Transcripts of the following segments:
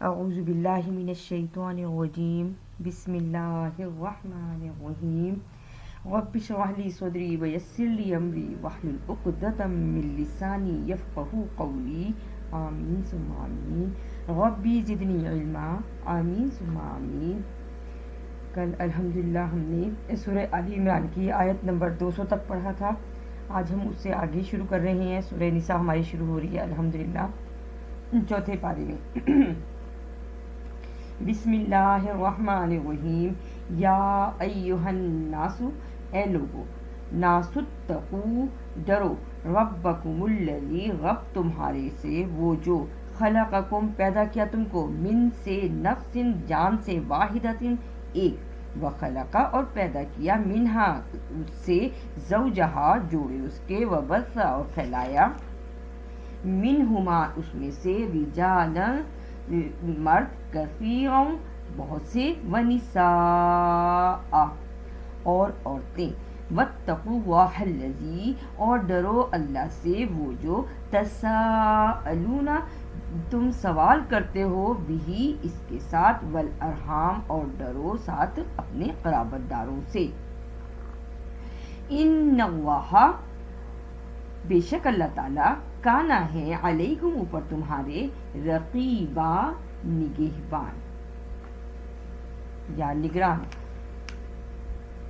اعوذ باللہ من الشیطان الرجیم بسم اللہ الرحمن الرحیم رب اشرح لی صدری ویسر لی امری واحلل عقدۃ من لسانی یفقہوا قولی آمین ثم آمین ربی زدنی علما آمین ثم آمین۔ کل الحمدللہ ہم نے سورہ آل عمران کی آیت نمبر 200 تک پڑھا تھا۔ آج ہم اس سے آگے شروع کر رہے ہیں۔ سورہ نساء ہماری شروع ہو رہی ہے الحمدللہ چوتھے پارے میں۔ بسم اللہ الرحمن الرحیم۔ یا ایہا الناس، اے لوگو، ناس اتقوا، ڈرو، ربکم الذی، رب تمہارے سے، وہ جو خلقکم پیدا کیا تم کو، من سے، نفس جان سے، واحدۃ ایک، وخلق اور پیدا کیا، منہا اس سے، زوجہا جوڑے اس کے، وبث اور پھیلایا، منہما اس میں سے، رجالا مرد، کثیرا بہت سے، ونساء اور عورتیں، واتقوا اللہ الذی اور ڈرو اللہ سے، وہ جو تساءلون تم سوال کرتے ہو، بہی اس کے ساتھ، والارحام اور ڈرو ساتھ اپنے قرابت داروں سے۔ ان اللہ بے شک اللہ تعالیٰ، کانا ہے، علیکم اوپر تمہارے، رقیبا نگہبان یا نگران۔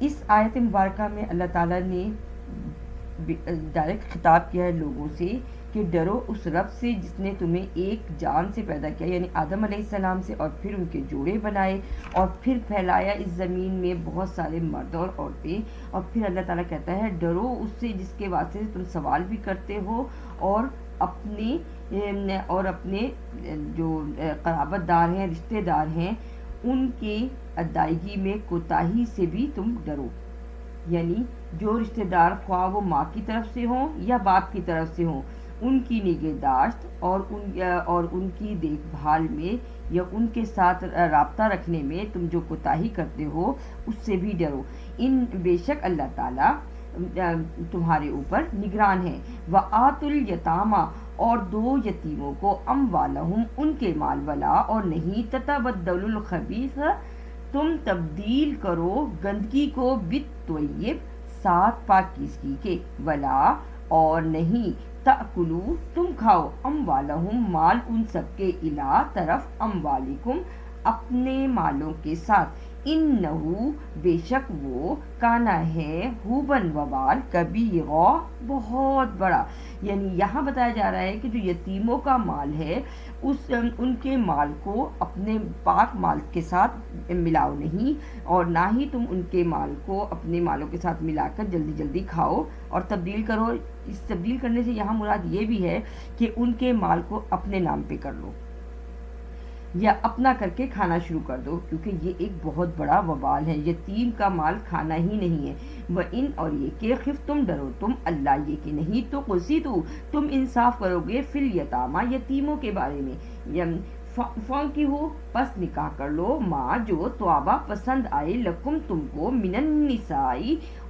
اس آیت مبارکہ میں اللہ تعالیٰ نے ڈائریکٹ خطاب کیا ہے لوگوں سے کہ ڈرو اس رب سے جس نے تمہیں ایک جان سے پیدا کیا، یعنی آدم علیہ السلام سے، اور پھر ان کے جوڑے بنائے، اور پھر پھیلایا اس زمین میں بہت سارے مرد اور عورتیں، اور پھر اللہ تعالیٰ کہتا ہے ڈرو اس سے جس کے واسطے سے تم سوال بھی کرتے ہو، اور اپنے جو قرابت دار ہیں، رشتہ دار ہیں، ان کے ادائیگی میں کوتاہی سے بھی تم ڈرو۔ یعنی جو رشتہ دار، خواہ وہ ماں کی طرف سے ہوں یا باپ کی طرف سے ہوں، ان کی نگہداشت اور ان کی دیکھ بھال میں یا ان کے ساتھ رابطہ رکھنے میں تم جو کوتاہی کرتے ہو، اس سے بھی ڈرو۔ بے شک اللہ تعالیٰ تمہارے اوپر نگران ہے۔ وَآتُوا الْيَتَامَى اور دو یتیموں کو، اموالہم ان کے مال، ولا اور نہیں، تتبدلوا الخبیث تم تبدیل کرو گندگی کو، بالطیب ساتھ پاکیزگی کے، ولا اور نہیں، تأکلوا تم کھاؤ، اموالہم مال ان سب کے، الی طرف، اموالکم اپنے مالوں کے ساتھ، انہو بے شک وہ، کانا ہے، ہوبن وبال، کبیرا بہت بڑا۔ یعنی یہاں بتایا جا رہا ہے کہ جو یتیموں کا مال ہے، ان کے مال کو اپنے پاک مال کے ساتھ ملاؤ نہیں، اور نہ ہی تم ان کے مال کو اپنے مالوں کے ساتھ ملا کر جلدی جلدی کھاؤ اور تبدیل کرو۔ اس تبدیل کرنے سے یہاں مراد یہ بھی ہے کہ ان کے مال کو اپنے نام پہ کر لو یا اپنا کر کے کھانا شروع کر دو، کیونکہ یہ ایک بہت بڑا وبال ہے۔ یتیم کا مال کھانا ہی نہیں ہے۔ وَإِنْ اور یہ کہ خف تم ڈرو تم اللہ یہ کہ نہیں، تو قسطوا تم انصاف کرو گے، فی الیتامى یتیموں کے بارے میں، فانکحوا پس نکاح کر لو، ماں جو طابع پسند آئے، لکم تم کو، من النساء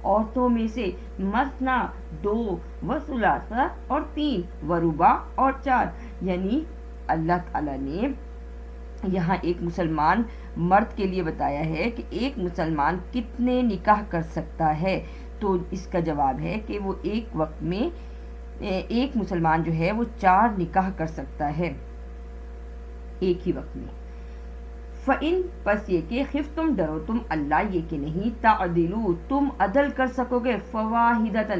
عورتوں میں سے، مثنی دو، وثلاث اور تین، ورباع اور چار۔ یعنی اللہ تعالیٰ نے یہاں ایک مسلمان مرد کے لیے بتایا ہے کہ ایک مسلمان کتنے نکاح کر سکتا ہے، تو اس کا جواب ہے کہ وہ ایک وقت میں، ایک مسلمان جو ہے وہ 4 نکاح کر سکتا ہے ایک ہی وقت میں۔ فَإِن پس یہ کہ خف تم ڈرو تم اللہ یہ کہ نہیں، تعدلوا تم عدل کر سکو گے، فواحدۃ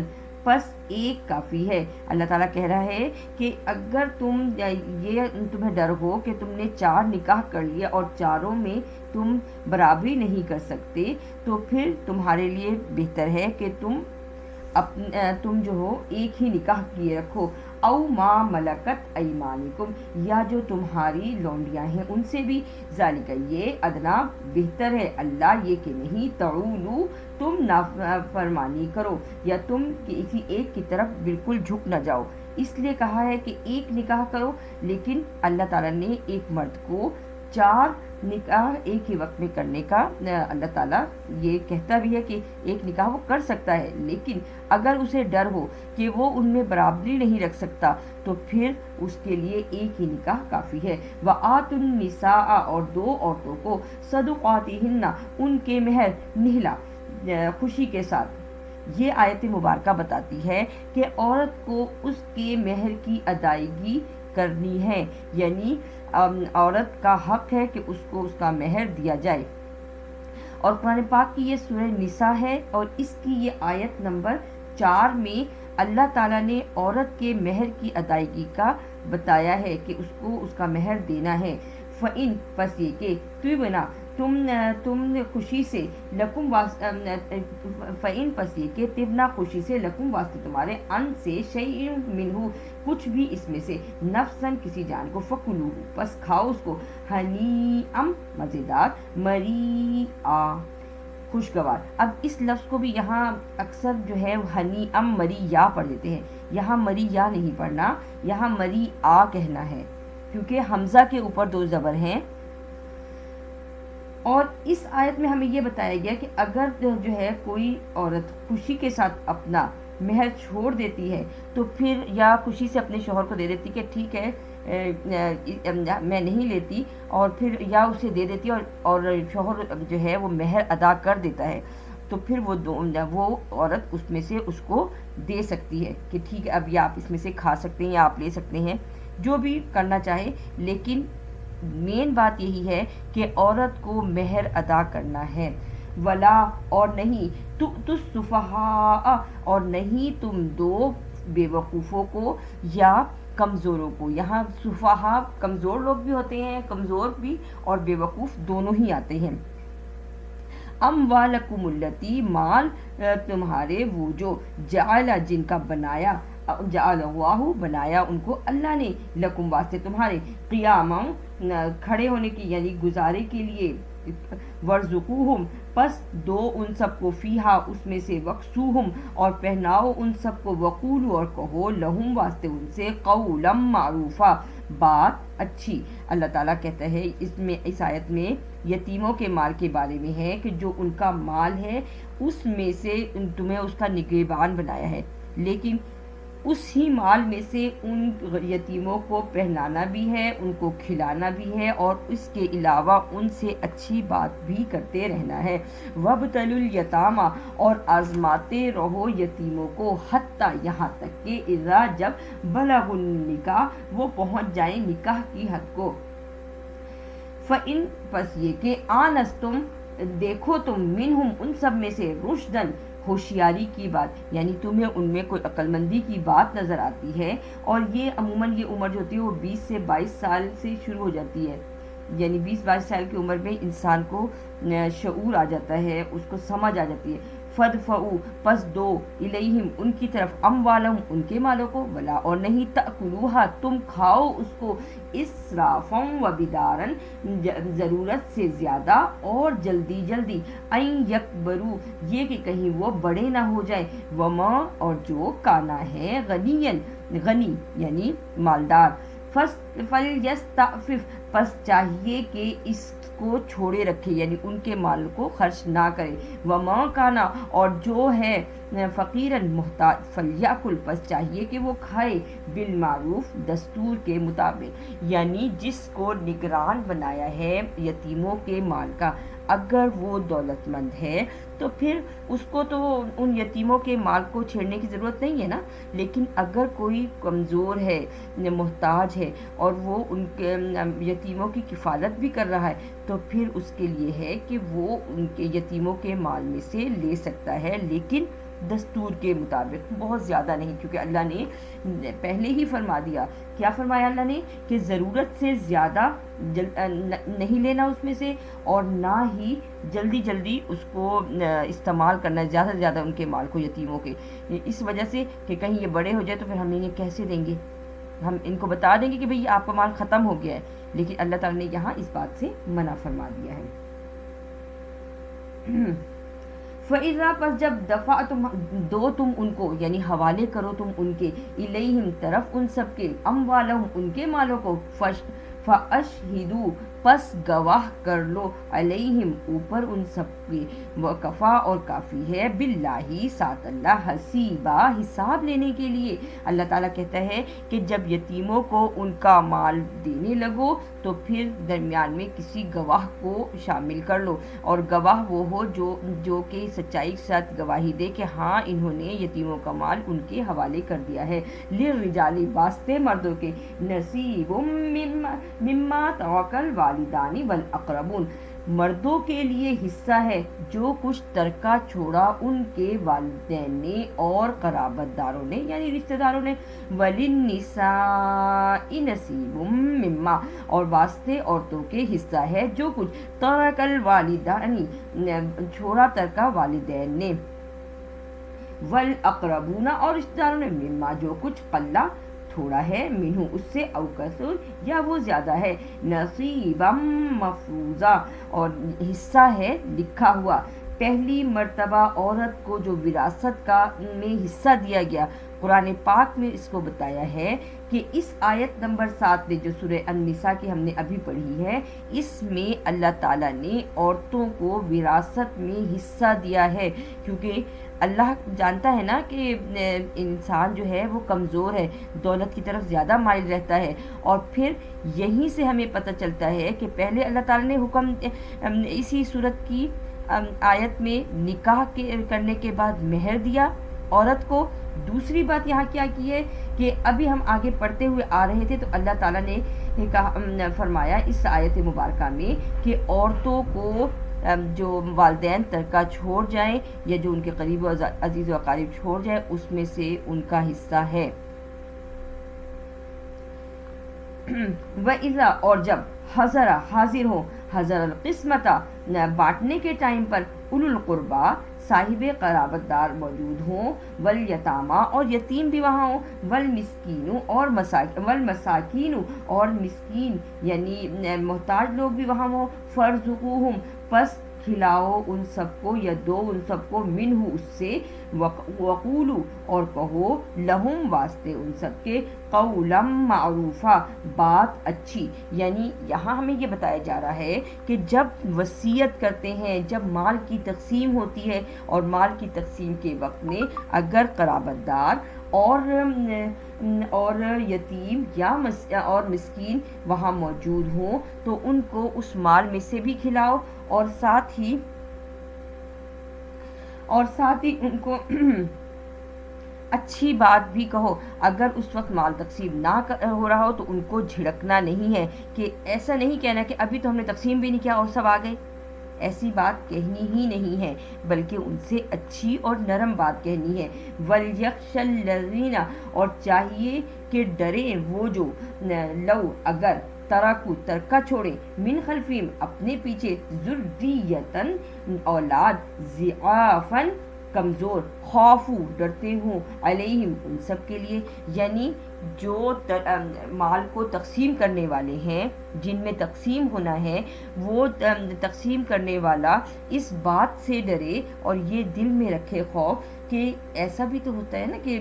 پس ایک کافی ہے۔ اللہ تعالیٰ کہہ رہا ہے کہ اگر تمہیں ڈر ہو کہ تم نے 4 نکاح کر لیا اور چاروں میں تم برابری نہیں کر سکتے، تو پھر تمہارے لیے بہتر ہے کہ تم جو ہو ایک ہی نکاح کیے رکھو، او ما ملکت ایمانکم یا جو تمہاری لونڈیاں ہیں ان سے بھی، ذالک یہ، ادنا بہتر ہے، اللہ یہ کہ نہیں، تعولوا تم نافرمانی کرو یا تم کسی ایک کی طرف بالکل جھک نہ جاؤ۔ اس لیے کہا ہے کہ ایک نکاح کرو، لیکن اللہ تعالیٰ نے ایک مرد کو 4 نکاح ایک ہی وقت میں کرنے کا اللہ تعالیٰ یہ کہتا بھی ہے کہ ایک نکاح وہ کر سکتا ہے، لیکن اگر اسے ڈر ہو کہ وہ ان میں برابری نہیں رکھ سکتا تو پھر اس کے لیے ایک ہی نکاح کافی ہے۔ وَآتُوا النِّسَاءَ اور دو عورتوں کو صدقاتہن ان کے مہر نہلا خوشی کے ساتھ۔ یہ آیت مبارکہ بتاتی ہے کہ عورت کو اس کے مہر کی ادائیگی کرنی ہے، یعنی عورت کا حق ہے کہ اس کو اس کا مہر دیا جائے۔ اور قرآن پاک کی یہ سورہ نساء ہے اور اس کی یہ آیت نمبر 4 میں اللہ تعالیٰ نے عورت کے مہر کی ادائیگی کا بتایا ہے کہ اس کو اس کا مہر دینا ہے۔ فَإِن پس یہ کہ تم خوشی سے لکم فَإِن پس یہ کہ تبنا خوشی سے لکم واسطے تمہارے ان سے شیئن منہو کچھ بھی اس میں سے نفسن کسی جان کو فکلوہ پس کھاؤ اس کو ہنیئم مزیدار مریئا خوشگوار۔ اب اس لفظ کو بھی یہاں اکثر جو ہے ہنیئم مریئا پڑھ دیتے ہیں، یہاں مریئا نہیں پڑھنا، یہاں مریئا کہنا ہے کیونکہ حمزہ کے اوپر 2 زبر ہیں۔ اور اس آیت میں ہمیں یہ بتایا گیا کہ اگر جو ہے کوئی عورت خوشی کے ساتھ اپنا مہر چھوڑ دیتی ہے تو پھر یا خوشی سے اپنے شوہر کو دے دیتی کہ ٹھیک ہے میں نہیں لیتی، اور پھر یا اسے دے دیتی اور شوہر جو ہے وہ مہر ادا کر دیتا ہے، تو پھر وہ عورت اس میں سے اس کو دے سکتی ہے کہ ٹھیک ہے اب یہ آپ اس میں سے کھا سکتے ہیں یا آپ لے سکتے ہیں، جو بھی کرنا چاہے۔ لیکن مین بات یہی ہے کہ عورت کو مہر ادا کرنا ہے۔ ولا اور نہیں السفہاء اور نہیں تم دو بے وقوفوں کو یا کمزوروں کو۔ یہاں سفہاء کمزور لوگ بھی ہوتے ہیں، کمزور بھی اور بے وقوف دونوں ہی آتے ہیں۔ اموالکم التی مال تمہارے وہ جو جعل جن کا بنایا، جعل اللہ بنایا ان کو اللہ نے، لکم واسطے تمہارے، قیاما کھڑے ہونے کی یعنی گزارے کے لیے، ورزقوہم پس دو ان سب کو فیہا اس میں سے، وقسوہم اور پہناؤ ان سب کو، وقولو اور کہو، لہم واسطے ان سے، قولا معروفا بات اچھی۔ اللہ تعالیٰ کہتا ہے اس آیت میں یتیموں کے مال کے بارے میں ہے کہ جو ان کا مال ہے اس میں سے تمہیں اس کا نگہبان بنایا ہے، لیکن اس ہی مال میں سے ان یتیموں کو پہنانا بھی ہے، ان کو کھلانا بھی ہے، اور اس کے علاوہ ان سے اچھی بات بھی کرتے رہنا ہے۔ وَابْتَلُوا الْيَتَامَى اور آزماتے رہو یتیموں کو، حتیٰ یہاں تک کہ اذا جب بلغوا النکاح وہ پہنچ جائیں نکاح کی حد کو۔ فَإِن پس یہ کہ آنستم دیکھو تم، منہم ان سب میں سے، رشدن ہوشیاری کی بات، یعنی تمہیں ان میں کوئی عقل مندی کی بات نظر آتی ہے، اور یہ عموماً یہ عمر جو ہوتی ہے وہ 20 سے 22 سال سے شروع ہو جاتی ہے، یعنی 20-22 سال کی عمر میں انسان کو شعور آ جاتا ہے، اس کو سمجھ آ جاتی ہے۔ فَادْفَعُوا پس دو، الیہم ان کی طرف، اموالہم ان کے مالوں کو، ولا اور نہیں، تأکلوہا تم کھاؤ اس کو، اسرافا و بدارا ضرورت سے زیادہ اور جلدی جلدی، این یکبروا یہ کہ کہیں وہ بڑے نہ ہو جائیں، وما اور جو کانا ہے غنین غنی یعنی مالدار، فلیستعفف پس چاہیے کہ اس کو چھوڑے رکھے یعنی ان کے مال کو خرچ نہ کرے، وما کانا اور جو ہے فقیرن محتاج، فلیاکل پس چاہیے کہ وہ کھائے، بالمعروف دستور کے مطابق، یعنی جس کو نگران بنایا ہے یتیموں کے مال کا، اگر وہ دولت مند ہے تو پھر اس کو تو ان یتیموں کے مال کو چھیڑنے کی ضرورت نہیں ہے نا، لیکن اگر کوئی کمزور ہے، محتاج ہے، اور وہ ان کے یتیموں کی کفالت بھی کر رہا ہے، تو پھر اس کے لیے ہے کہ وہ ان کے یتیموں کے مال میں سے لے سکتا ہے، لیکن دستور کے مطابق، بہت زیادہ نہیں، کیونکہ اللہ نے پہلے ہی فرما دیا، کیا فرمایا اللہ نے کہ ضرورت سے زیادہ نہیں لینا اس میں سے، اور نہ ہی جلدی جلدی اس کو استعمال کرنا ہے زیادہ سے زیادہ ان کے مال کو یتیموں کے، اس وجہ سے کہ کہیں یہ بڑے ہو جائے تو پھر ہم انہیں کیسے دیں گے، ہم ان کو بتا دیں گے کہ بھئی آپ کا مال ختم ہو گیا ہے، لیکن اللہ تعالیٰ نے یہاں اس بات سے منع فرما دیا ہے۔ فَإِذَا پس جب دفع دو تم ان کو، یعنی حوالے کرو تم ان کے، الیہم طرف ان سب کے، اموالہم ان کے مالوں کو، فاشہدوا پس گواہ کر لو علیہم اوپر ان سب کی وکفا اور کافی ہے باللہ ساتھ اللہ حسیبا حساب لینے کے لیے۔ اللہ تعالیٰ کہتا ہے کہ جب یتیموں کو ان کا مال دینے لگو تو پھر درمیان میں کسی گواہ کو شامل کر لو، اور گواہ وہ ہو جو کہ سچائی کے ساتھ گواہی دے کہ ہاں انہوں نے یتیموں کا مال ان کے حوالے کر دیا ہے۔ للرجال واسطے مردوں کے نصیب مما ترک الوالدان والاقربون، مردوں کے لیے حصہ ہے جو کچھ ترکہ چھوڑا ان کے والدین نے اور قرابت داروں نے یعنی رشتہ داروں نے۔ وللنساء نصیب مما، اور واسطے عورتوں کے حصہ ہے جو کچھ ترک الوالدان چھوڑا ترکہ والدین نے، والاقربون اور رشتہ داروں نے، مما جو کچھ قلہ تھوڑا ہے، منہ اس سے، او کثر یا وہ زیادہ ہے، نصیبا مفروضا اور حصہ ہے لکھا ہوا۔ پہلی مرتبہ عورت کو جو وراثت کا میں حصہ دیا گیا، قرآن پاک میں اس کو بتایا ہے کہ اس آیت نمبر 7 میں جو سورہ النساء کی ہم نے ابھی پڑھی ہے، اس میں اللہ تعالیٰ نے عورتوں کو وراثت میں حصہ دیا ہے، کیونکہ اللہ جانتا ہے نا کہ انسان جو ہے وہ کمزور ہے، دولت کی طرف زیادہ مائل رہتا ہے، اور پھر یہیں سے ہمیں پتہ چلتا ہے کہ پہلے اللہ تعالیٰ نے حکم اسی صورت کی آیت میں نکاح کرنے کے بعد مہر دیا عورت کو۔ دوسری بات یہاں کیا کی ہے کہ ابھی ہم آگے پڑھتے ہوئے آ رہے تھے تو اللہ تعالیٰ نے فرمایا اس آیت مبارکہ میں کہ عورتوں کو جو والدین ترکہ چھوڑ جائیں یا جو ان کے قریب و عزیز و اقارب چھوڑ جائیں اس میں سے ان کا حصہ ہے۔ وَإِذَا اور جب حاضر ہو حضر القسمتا بانٹنے کے ٹائم پر اولو القربا صاحب قرابت دار موجود ہوں، والیتاما اور یتیم بھی وہاں ہوں، والمسکین اور مسکین یعنی محتاج لوگ بھی وہاں ہوں، فارزقوہم پس کھلاؤ ان سب کو یا دو ان سب کو، منہ اس سے، وقولو اور کہو، لہم واسطے ان سب کے، قولا معروفا بات اچھی۔ یعنی یہاں ہمیں یہ بتایا جا رہا ہے کہ جب وصیت کرتے ہیں، جب مال کی تقسیم ہوتی ہے اور مال کی تقسیم کے وقت میں اگر قرابت دار اور یتیم اور مسکین وہاں موجود ہوں تو ان کو اس مال میں سے بھی کھلاؤ، اور ساتھ ہی ان کو اچھی بات بھی کہو۔ اگر اس وقت مال تقسیم نہ ہو رہا ہو تو ان کو جھڑکنا نہیں ہے، کہ ایسا نہیں کہنا کہ ابھی تو ہم نے تقسیم بھی نہیں کیا اور سب آ گئے، ایسی بات کہنی ہی نہیں ہے، بلکہ ان سے اچھی اور نرم بات کہنی ہے۔ وَلْيَخْشَ الَّذِينَ اور چاہیے کہ ڈرے وہ جو، لو اگر، ترکہ چھوڑے، من خلفہم اپنے پیچھے، ذریۃً اولاد، ضعافاً کمزور، خوفو ڈرتے ہوں، علیہم ان سب کے لیے، یعنی جو مال کو تقسیم کرنے والے ہیں، جن میں تقسیم ہونا ہے، وہ تقسیم کرنے والا اس بات سے ڈرے اور یہ دل میں رکھے خوف کہ ایسا بھی تو ہوتا ہے نا کہ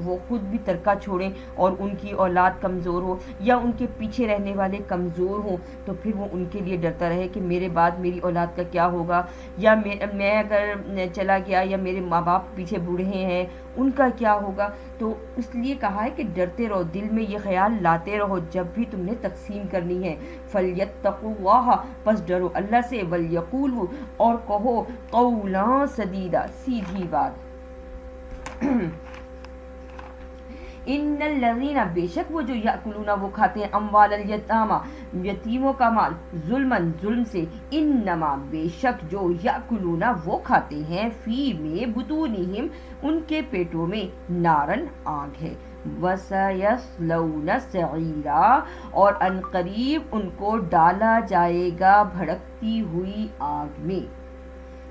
وہ خود بھی ترکہ چھوڑیں اور ان کی اولاد کمزور ہو یا ان کے پیچھے رہنے والے کمزور ہوں، تو پھر وہ ان کے لیے ڈرتا رہے کہ میرے بعد میری اولاد کا کیا ہوگا، یا میں اگر چلا گیا یا میرے ماں باپ پیچھے بوڑھے ہیں ان کا کیا ہوگا۔ تو اس لیے کہا ہے کہ ڈرتے رہو، دل میں یہ خیال لاتے رہو جب بھی تم نے تقسیم کرنی ہے۔ فَلْيَتَّقُوا اللَّهَ پس ڈرو اللہ سے، وَلْيَقُولُوا اور کہو، قَوْلًا سَدِيدًا سیدھی بات۔ ان الذین بے شک وہ جو یاکلون وہ کھاتے ہیں، اموال الیتاما یتیموں کا مال، ظلمن ظلم سے، انما بے شک جو یاکلون وہ کھاتے ہیں، فی میں بطونہم ان کے پیٹوں میں، نارن آگ ہے، وَسَيَصْلَوْنَ سَعِيرًا اور ان قریب ان کو ڈالا جائے گا بھڑکتی ہوئی آگ میں۔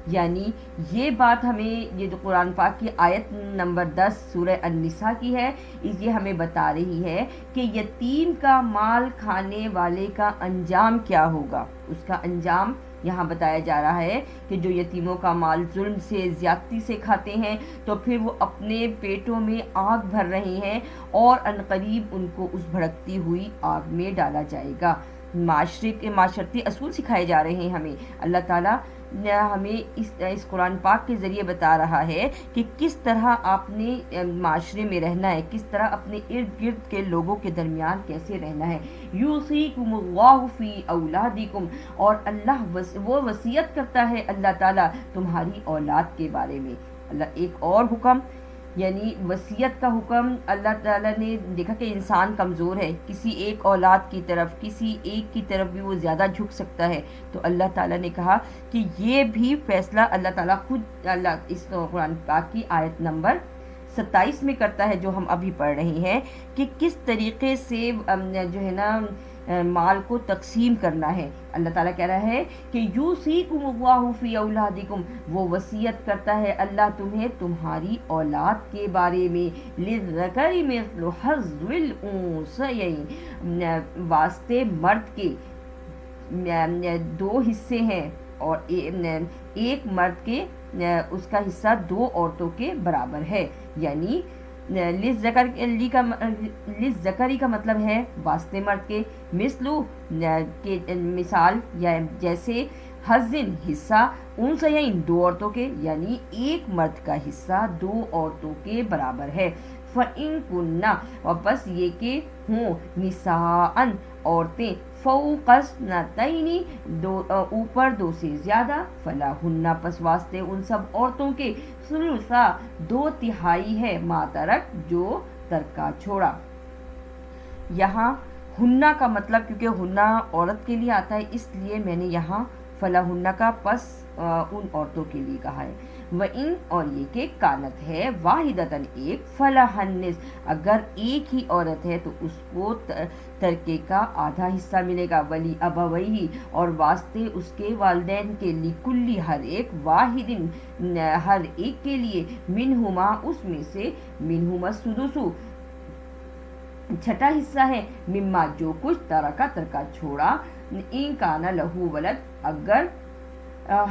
یعنی یہ بات ہمیں، یہ جو قرآن پاک کی آیت نمبر 10 سورہ النساء کی ہے، یہ ہمیں بتا رہی ہے کہ یتیم کا مال کھانے والے کا انجام کیا ہوگا۔ اس کا انجام یہاں بتایا جا رہا ہے کہ جو یتیموں کا مال ظلم سے، زیادتی سے کھاتے ہیں تو پھر وہ اپنے پیٹوں میں آگ بھر رہے ہیں اور عنقریب ان کو اس بھڑکتی ہوئی آگ میں ڈالا جائے گا۔ معاشرتی اصول سکھائے جا رہے ہیں ہمیں. اللہ تعالیٰ ہمیں اس قرآن پاک کے ذریعے بتا رہا ہے کہ کس طرح آپ نے معاشرے میں رہنا ہے، کس طرح اپنے ارد گرد کے لوگوں کے درمیان کیسے رہنا ہے. یوصیکم اللہ فی اولادکم، اور اللہ وہ وصیت کرتا ہے اللہ تعالیٰ تمہاری اولاد کے بارے میں. اللہ ایک اور حکم، یعنی وصیت کا حکم. اللہ تعالیٰ نے دیکھا کہ انسان کمزور ہے، کسی ایک اولاد کی طرف، کسی ایک کی طرف بھی وہ زیادہ جھک سکتا ہے، تو اللہ تعالیٰ نے کہا کہ یہ بھی فیصلہ اللہ تعالیٰ خود اس قرآن پاک کی آیت نمبر 27 میں کرتا ہے جو ہم ابھی پڑھ رہے ہیں، کہ کس طریقے سے جو ہے نا مال کو تقسیم کرنا ہے. اللہ تعالیٰ کہہ رہا ہے کہ یوصیکم اللہ فی اولادکم، وہ وصیت کرتا ہے اللہ تمہیں تمہاری اولاد کے بارے میں. للذکر مثل حظ الانثیین، واسطے مرد کے 2 حصے ہیں، اور ایک مرد کے اس کا حصہ 2 عورتوں کے برابر ہے. یعنی للذکری کا مطلب ہے واسطے مرد کے، مثلو کے مثال یا جیسے، حزن حصہ، انثیین 2 عورتوں کے، یعنی ایک مرد کا حصہ 2 عورتوں کے برابر ہے. فَإِن كُنَّ، اور بس یہ کہ ہوں، نساءً عورتیں، فوق اثنتین اوپر 2 سے زیادہ، فلاہن پس واسطے ان سب عورتوں کے، ثلثا 2/3 ہے، ما ترک جو ترکہ چھوڑا. یہاں ہنہ کا مطلب، کیونکہ ہنہ عورت کے لیے آتا ہے، اس لیے میں نے یہاں فلاہن کا پس ان عورتوں کے لیے کہا ہے. وَإِن، اور یہ کہ کانت ہے، واحدتاً ایک، فلاح النصف، اگر ایک ہی عورت ہے تو اس کو ترکے کا آدھا حصہ ملے گا. ولی ابویہ، اور واسطے اس کے والدین کے، لکلی ہر ایک، واحد ہر ایک کے لیے، منہما اس میں سے، منہما السدس چھٹا حصہ ہے، مما جو کچھ، ترکہ چھوڑا، ان کانا لہو ولد اگر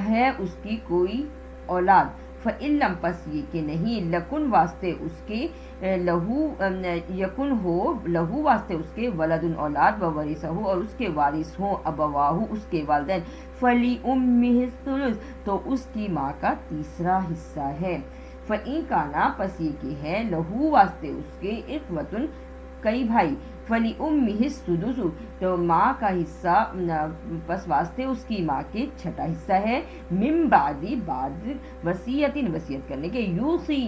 ہے اس کی کوئی اولاد، فَإِن لَم پس یہ کہ نہیں، لکن واسطے اس کے، لہو یکن ہو، لہو واسطے اس کے، ولد اولاد، وورثہ اور اس کے وارث ہوں، ابواہ اس کے والدین، فَلِأُمِّهِ الثُّلُث تو اس کی ماں کا تیسرا حصہ ہے. فَإِن کانا پس یہ کہ ہے، لہو واسطے اس کے، اخوۃ کئی بھائی، فَلِأُمِّهِ السُّدُسُ تو ماں کا حصہ، پس واسطے اس کی ماں کے چھٹا حصہ ہے، من بعد وصیت کرنے کے، یوصی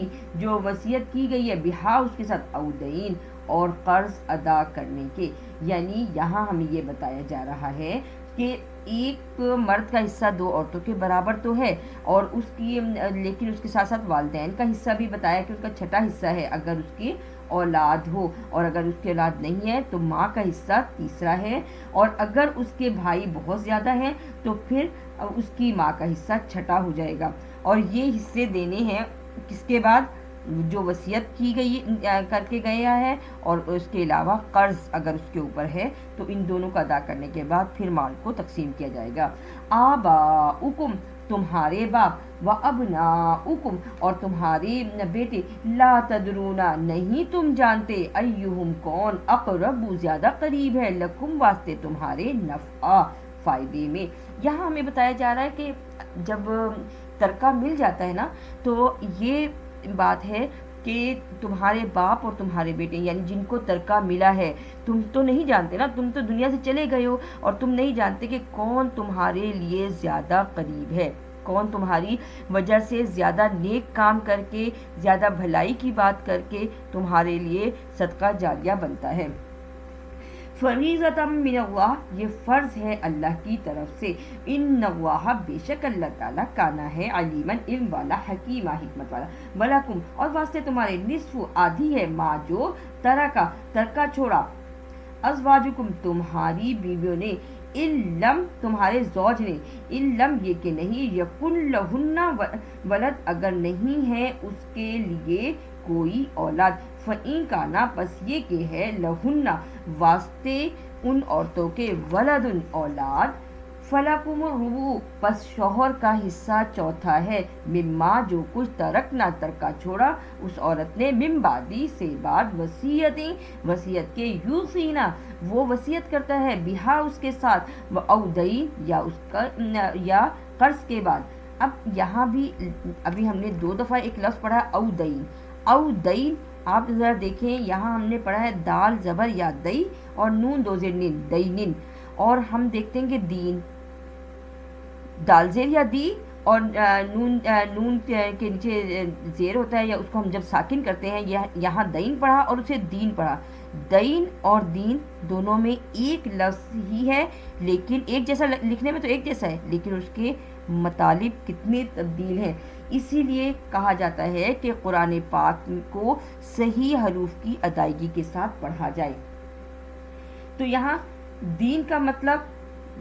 جو وصیت کی گئی ہے، بہا اس کے ساتھ، او دین اور قرض ادا کرنے کے. یعنی یہاں ہمیں یہ بتایا جا رہا ہے کہ ایک مرد کا حصہ 2 عورتوں کے برابر تو ہے، اور اس کی، لیکن اس کے ساتھ ساتھ والدین کا حصہ بھی بتایا کہ اس کا چھٹا حصہ ہے اگر اس کی اولاد ہو، اور اگر اس کی اولاد نہیں ہے تو ماں کا حصہ تیسرا ہے، اور اگر اس کے بھائی بہت زیادہ ہیں تو پھر اس کی ماں کا حصہ چھٹا ہو جائے گا. اور یہ حصے دینے ہیں کس کے بعد، جو وصیت کی گئی کر کے گیا ہے، اور اس کے علاوہ قرض اگر اس کے اوپر ہے تو ان دونوں کا ادا کرنے کے بعد پھر مال کو تقسیم کیا جائے گا. آباؤکم تمہارے باپ، و ابناؤکم اور تمہارے بیٹے، لا تدرون نہیں تم جانتے، ایہم کون، اقرب زیادہ قریب ہے، لکم واسطے تمہارے، نفعا فائدے میں. یہاں ہمیں بتایا جا رہا ہے کہ جب ترکہ مل جاتا ہے نا، تو یہ بات ہے کہ تمہارے باپ اور تمہارے بیٹے، یعنی جن کو ترکہ ملا ہے، تم تو نہیں جانتے نا، تم تو دنیا سے چلے گئے ہو، اور تم نہیں جانتے کہ کون تمہارے لیے زیادہ قریب ہے، کون تمہاری وجہ سے زیادہ نیک کام کر کے، زیادہ بھلائی کی بات کر کے تمہارے لیے صدقہ جاریہ بنتا ہے. فریضۃ من اللہ، یہ فرض ہے اللہ کی طرف سے. ان اللہ بے شک اللہ تعالیٰ، کانا ہے، علیماً علم والا، حکیمہ حکمت والا. ولکم اور واسطے تمہارے، نصف آدھی ہے، ماں جو ترکہ چھوڑا، ازواجکم تمہاری بیویوں نے، لم تمہارے زوج نے، لم یہ کہ نہیں، یکن لہن ولد اگر نہیں ہے اس کے لیے کوئی اولاد. فَإِن کانا پس یہ کہ ہے، لہن واسطے ان عورتوں کے، ولد اولاد، فلکم الربع، پس شوہر کا حصہ چوتھا ہے، مما جو کچھ ترکنا ترکا چھوڑا اس عورت نے، من بعدی سے بعد، وصیت کے، یوصینا وہ وصیت کرتا ہے، بہا اس کے ساتھ، او دین یا قرض کے بعد۔ اب یہاں بھی ابھی ہم نے 2 دفعہ ایک لفظ پڑھا او دین، او دین آپ ذرا دیکھیں یہاں ہم نے پڑھا ہے دال زبر یا دئی اور نون 2 زیر نن، دینن، اور ہم دیکھتے ہیں کہ دین دال زیر یا دی اور نون کے نیچے زیر ہوتا ہے، یا اس کو ہم جب ساکن کرتے ہیں، یہاں دین پڑھا اور اسے دین پڑھا۔ دین اور دین دونوں میں ایک لفظ ہی ہے، لیکن ایک جیسا لکھنے میں تو ایک جیسا ہے، لیکن اس کے مطالب کتنے تبدیل ہیں۔ اسی لیے کہا جاتا ہے کہ قرآن پاک کو صحیح حروف کی ادائیگی کے ساتھ پڑھا جائے۔ تو یہاں دین کا مطلب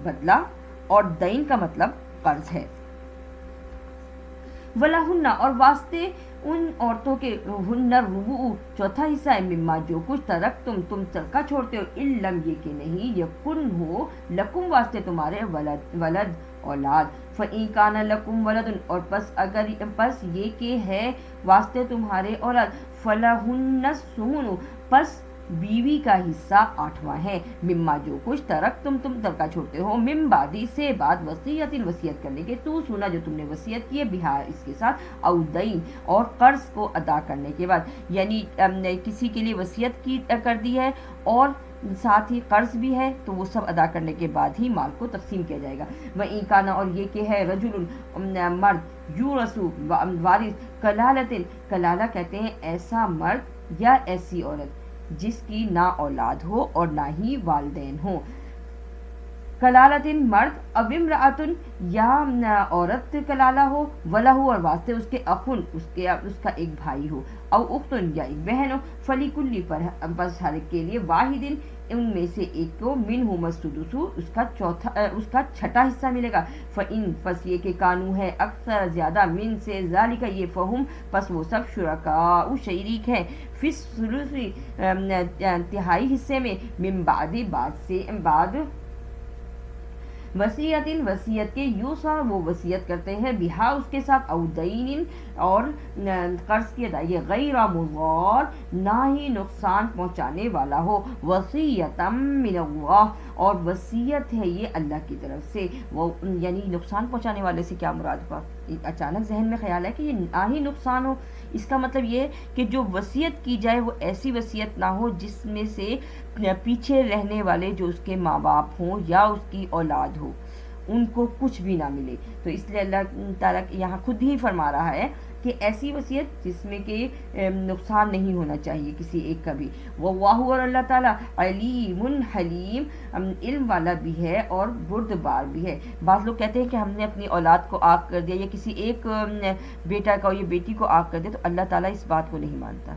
بدلہ اور دین کا مطلب قرض ہے۔ وَلَهُنَّ اور واسطے ان عورتوں کے، ہن الربع چوتھا حصہ ہے، مما جو کچھ ترکتم تم ترکہ چھوڑتے ہو، علم یہ کہ نہیں، یکن ہو لکم واسطے تمہارے، ولد اولاد، فَإِن كَانَ لَكُمْ وَلَدٌ اور پس یہ کہ ہے واسطے تمہارے اولاد، فَلَهُنَّ الثُّمُنُ پس بیوی کا حصہ 8واں ہے، مما جو کچھ ترکتم تم ترکہ چھوڑتے ہو، من بعدی سے بعد، وصیت کرنے کے، تو سنا جو تم نے وصیت کی ہے، بہا اس کے ساتھ، او دین اور قرض کو ادا کرنے کے بعد، یعنی کسی کے لیے وصیت کی کر دی ہے اور ساتھ ہی قرض بھی ہے، تو وہ سب ادا کرنے کے بعد ہی مال کو تقسیم کیا جائے گا۔ وَإِن كَانَ اور یہ کہ ہے، رجل مرد، یورث وارث، کلالہ کہتے ہیں ایسا مرد یا ایسی عورت جس کی نہ اولاد ہو اور نہ ہی والدین ہو، کلالتن مرد، اب امرأتن یا عورت کلالہ ہو، ولہ اور واسطے اس کے، اخن اس کا ایک بھائی ہو، او اختن یا ایک بہن ہو، فلیکلی بس ہر ایک کے لیے، واحدن ان میں سے ایک کو، منہم السدس اس کا چھٹا حصہ ملے گا، فإن پس یہ کہ کانو ہے اکثر زیادہ، من سے، ذالک یہ، فہم پس وہ سب، شرکاء شریک ہیں، فی الثلث تہائی حصے میں، من بعد وصیت کے، یوصا وہ وصیت کرتے ہیں، بہا اس کے ساتھ، او دین اور قرض کی ادائیگی، غیر مضار نہ ہی نقصان پہنچانے والا ہو، وصیتا من اللہ اور وصیت ہے یہ اللہ کی طرف سے، وہ یعنی نقصان پہنچانے والے سے کیا مراد ہوا؟ اچانک ذہن میں خیال ہے کہ یہ نہ ہی نقصان ہو، اس کا مطلب یہ کہ جو وصیت کی جائے وہ ایسی وصیت نہ ہو جس میں سے پیچھے رہنے والے جو اس کے ماں باپ ہوں یا اس کی اولاد ہو ان کو کچھ بھی نہ ملے۔ تو اس لیے اللہ تعالیٰ یہاں خود ہی فرما رہا ہے کہ ایسی وصیت جس میں کہ نقصان نہیں ہونا چاہیے کسی ایک کا بھی۔ واللہ اور اللہ تعالیٰ علیم حلیم علم والا بھی ہے اور بردبار بھی ہے۔ بعض لوگ کہتے ہیں کہ ہم نے اپنی اولاد کو آگ کر دیا یا کسی ایک بیٹا کا یا بیٹی کو آگ کر دیا، تو اللہ تعالیٰ اس بات کو نہیں مانتا۔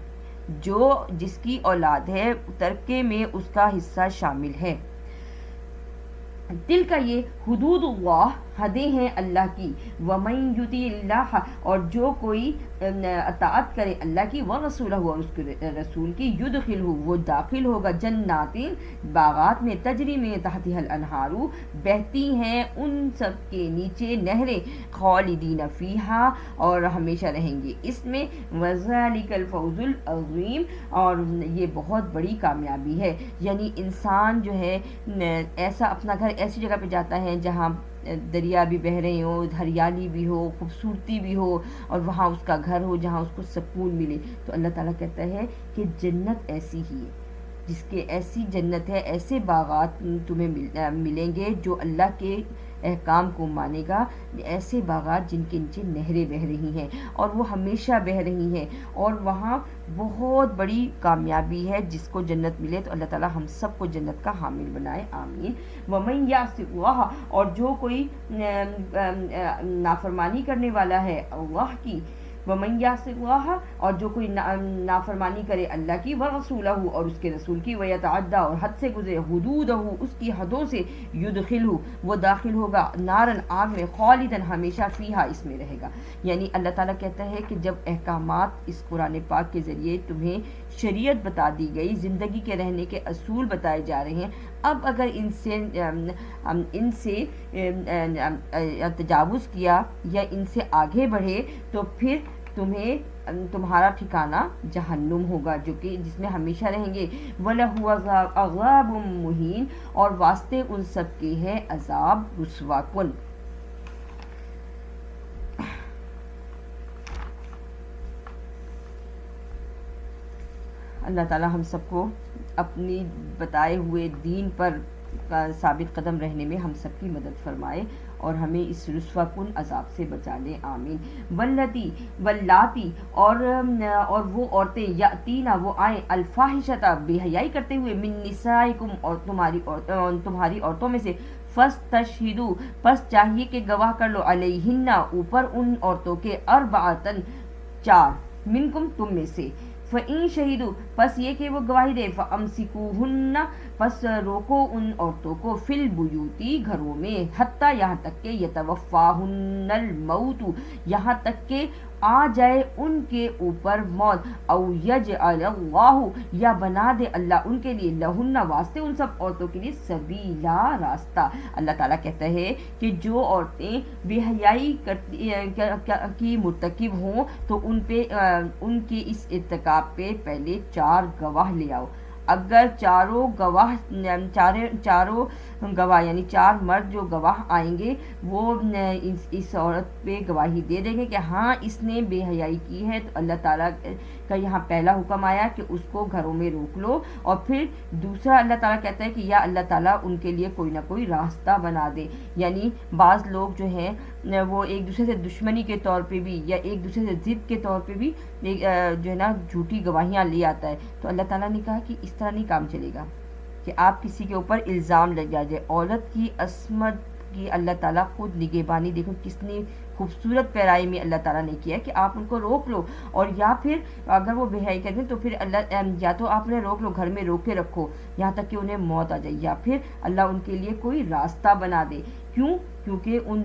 جو جس کی اولاد ہے ترکے میں اس کا حصہ شامل ہے۔ دل کا یہ حدود اللہ حدیں ہیں اللہ کی، وَمَن یُطِعِ اللَّهَ اور جو کوئی اطاعت کرے اللہ کی، وَرَسُولَهُ اور اس کے رسول کی، يُدْخِلْهُ وہ داخل ہوگا، جنات باغات میں، تجری میں تحتها الانہار بہتی ہیں ان سب کے نیچے نہریں، خالدین فیہا اور ہمیشہ رہیں گے اس میں، وَذَلِكَ الْفَوْزُ الْعَظِيمُ اور یہ بہت بڑی کامیابی ہے۔ یعنی انسان جو ہے ایسا اپنا گھر ایسی جگہ پہ جاتا ہے جہاں دریا بھی بہہ رہے ہوں، ہریالی بھی ہو، خوبصورتی بھی ہو، اور وہاں اس کا گھر ہو جہاں اس کو سکون ملے، تو اللہ تعالیٰ کہتا ہے کہ جنت ایسی ہی ہے، جس کے ایسی جنت ہے، ایسے باغات تمہیں ملیں گے جو اللہ کے احکام کو مانے گا، ایسے باغات جن کے نیچے نہریں بہہ رہی ہیں اور وہ ہمیشہ بہہ رہی ہیں، اور وہاں بہت بڑی کامیابی ہے جس کو جنت ملے۔ تو اللہ تعالیٰ ہم سب کو جنت کا حامل بنائے، آمین۔ وَمَن یعص اللہ اور جو کوئی نافرمانی کرنے والا ہے اللہ کی، وَمَن یعص اللہ اور جو کوئی نافرمانی کرے اللہ کی، وَرَسُولَهُ اور اس کے رسول کی، وَيَتَعَدَّى اور حد سے گزرے، حدودہ اس کی حدوں سے، يُدْخِلْهُ وہ داخل ہوگا، نارن آگ میں، خالدن ہمیشہ فیہا اس میں رہے گا۔ یعنی اللہ تعالیٰ کہتا ہے کہ جب احکامات اس قرآن پاک کے ذریعے تمہیں شریعت بتا دی گئی، زندگی کے رہنے کے اصول بتائے جا رہے ہیں. اب اگر ان سے تجاوز کیا یا ان سے آگے بڑھے تو پھر تمہارا ٹھکانہ جہنم ہوگا، جو کہ جس میں ہمیشہ رہیں گے. وَلَهُ عَذَابٌ مُّهِینٌ، اور واسطے ان سب کے ہے عذاب رسوا کن. اللہ تعالی ہم سب کو اپنی بتائے ہوئے دین پر ثابت قدم رہنے میں ہم سب کی مدد فرمائے اور ہمیں اس رسوا کن عذاب سے بچا لے، آمین. واللاتی، اور وہ عورتیں، یاتینا، وہ آئیں، الفاحشۃ، بے حیائی کرتے ہوئے، من نسائکم، اور تمہاری عورتوں میں سے، فاستشہدوا، پس چاہیے کہ گواہ کر لو، علیہن، اوپر ان عورتوں کے، اربعۃ، 4، منکم، تم میں سے. فَإِن شَهِدُوا، پس یہ کہ وہ گواہی دے، فَأَمْسِكُوهُنَّ، پس روکو ان عورتوں کو، فِي الْبُيُوتِ، گھروں میں، حتیٰ، یہاں تک کہ، يَتَوَفَّاهُنَّ الْمَوْتُ، یہاں تک کہ آ جائے ان کے اوپر موت، او یجعل اللہ، یا بنا دے اللہ ان کے لیے، لہن، واسطے ان سب عورتوں کے لیے، سبیلا، راستہ. اللہ تعالیٰ کہتا ہے کہ جو عورتیں بے حیائی کی مرتکب ہوں تو ان کے اس ارتکاب پہ پہلے 4 گواہ لے آؤ. اگر چاروں گواہ یعنی 4 مرد جو گواہ آئیں گے وہ اس عورت پہ گواہی دے دیں گے کہ ہاں اس نے بے حیائی کی ہے، تو اللہ تعالیٰ کا یہاں پہلا حکم آیا کہ اس کو گھروں میں روک لو، اور پھر دوسرا اللہ تعالیٰ کہتا ہے کہ یا اللہ تعالیٰ ان کے لیے کوئی نہ کوئی راستہ بنا دے. یعنی بعض لوگ جو ہیں وہ ایک دوسرے سے دشمنی کے طور پہ بھی یا ایک دوسرے سے ضد کے طور پہ بھی جو ہے نا جھوٹی گواہیاں لے آتا ہے. تو اللہ تعالیٰ نے کہا کہ اس طرح نہیں کام چلے گا کہ آپ کسی کے اوپر الزام لگا جائے. عورت کی عصمت کی اللہ تعالیٰ خود نگہبانی، دیکھو کتنی خوبصورت پیرائی میں اللہ تعالیٰ نے کیا کہ آپ ان کو روک لو، اور یا پھر اگر وہ بے حیائی کرتے ہیں تو پھر اللہ یا تو آپ انہیں روک لو، گھر میں روک کے رکھو یہاں تک کہ انہیں موت آ جائے، یا پھر اللہ ان کے لیے کوئی راستہ بنا دے. کیوں؟ کیونکہ ان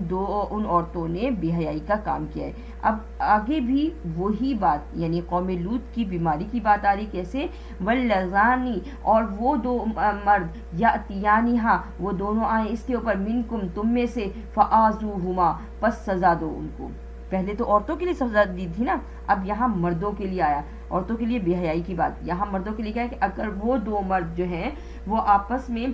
عورتوں نے بے حیائی کا کام کیا ہے. اب آگے بھی وہی بات، یعنی قوم لوط کی بیماری کی بات آ رہی. کیسے؟ واللذانی، اور وہ 2 مرد، یاتیانہا، وہ دونوں آئیں اس کے اوپر، منکم، تم میں سے، فآذوہما، پس سزا دو ان کو. پہلے تو عورتوں کے لیے سزا دی تھی نا، اب یہاں مردوں کے لیے آیا، عورتوں کے لیے بے حیائی کی بات، یہاں مردوں کے لیے کیا ہے کہ اگر وہ 2 مرد جو ہیں وہ آپس میں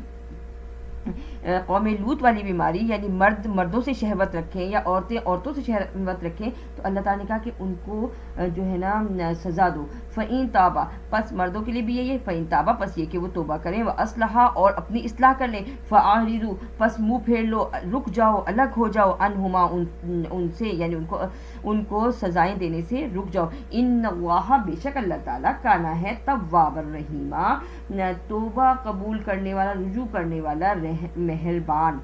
قوم لوط والی بیماری، یعنی مرد مردوں سے شہوت رکھیں یا عورتیں عورتوں سے شہوت رکھیں، تو اللہ تعالیٰ نے کہا کہ ان کو جو ہے نا سزا دو. فَإِن تابا، پس مردوں کے لیے بھی یہی ہے، فَإِن تابا، پس یہ کہ وہ توبہ کریں، وَأَصْلَحا، اور اپنی اصلاح کر لیں، فَأَعْرِضُوا، پس منہ پھیر لو، رک جاؤ، الگ ہو جاؤ، عنہما، ان سے، یعنی ان کو سزائیں دینے سے رک جاؤ. ان اللہ، بے شک اللہ تعالیٰ، کانا ہے تواب الرحیمہ، توبہ قبول کرنے والا، رجوع کرنے والا، مہربان.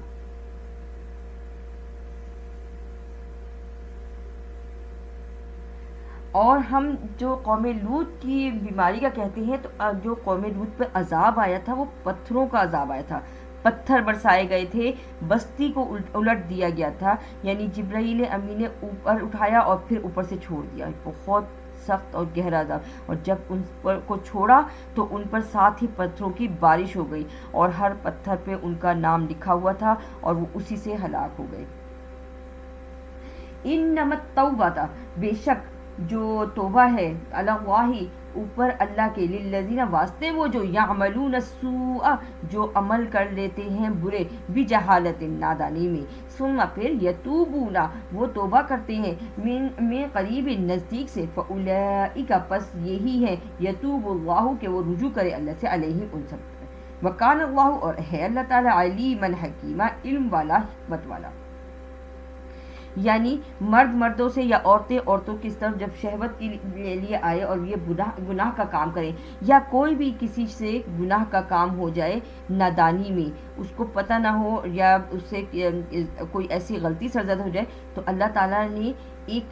اور ہم جو قوم لوط کی بیماری کا کہتے ہیں، تو جو قوم لوط پہ عذاب آیا تھا وہ پتھروں کا عذاب آیا تھا. پتھر برسائے گئے تھے، بستی کو الٹ دیا گیا تھا، یعنی جبرائیل امین نے اوپر اٹھایا اور پھر اوپر سے چھوڑ دیا. بہت سخت اور گہرا عذاب. اور جب ان پر کو چھوڑا تو ان پر ساتھ ہی پتھروں کی بارش ہو گئی، اور ہر پتھر پہ ان کا نام لکھا ہوا تھا، اور وہ اسی سے ہلاک ہو گئے. انما التوبہ، بے شک جو توبہ ہے، اللہ، اوپر اللہ کے، للذین، واسطے وہ جو، یعملون السوء، جو عمل کر لیتے ہیں برے، بجہالت، نادانی میں، ثم، پھر، یتوبون، وہ توبہ کرتے ہیں، من قریب، نزدیک سے، فاولئک، پس یہی ہے، یتوب اللہ، کہ وہ رجوع کرے اللہ سے، علیہم، ان سب پر. وکان اللہ، اور ہے اللہ تعالیٰ، علیما، حکیمہ، علم والا، حکمت والا. یعنی مرد مردوں سے یا عورتیں عورتوں کی طرف جب شہوت کے لیے آئے اور یہ گناہ کا کام کریں، یا کوئی بھی کسی سے گناہ کا کام ہو جائے نادانی میں، اس کو پتہ نہ ہو یا اس سے کوئی ایسی غلطی سرزد ہو جائے، تو اللہ تعالیٰ نے ایک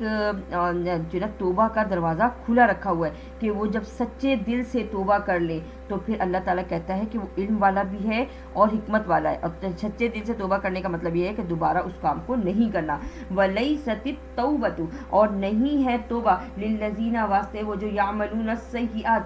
جو نا توبہ کا دروازہ کھلا رکھا ہوا ہے کہ وہ جب سچے دل سے توبہ کر لے تو پھر اللہ تعالیٰ کہتا ہے کہ وہ علم والا بھی ہے اور حکمت والا ہے. اور سچے دل سے توبہ کرنے کا مطلب یہ ہے کہ دوبارہ اس کام کو نہیں کرنا. وَلَيْسَتِ التَّوْبَةُ اور نہیں ہے توبہ لِلَّذِينَ واسطے وہ جو يَعْمَلُونَ السَّيِّئَاتِ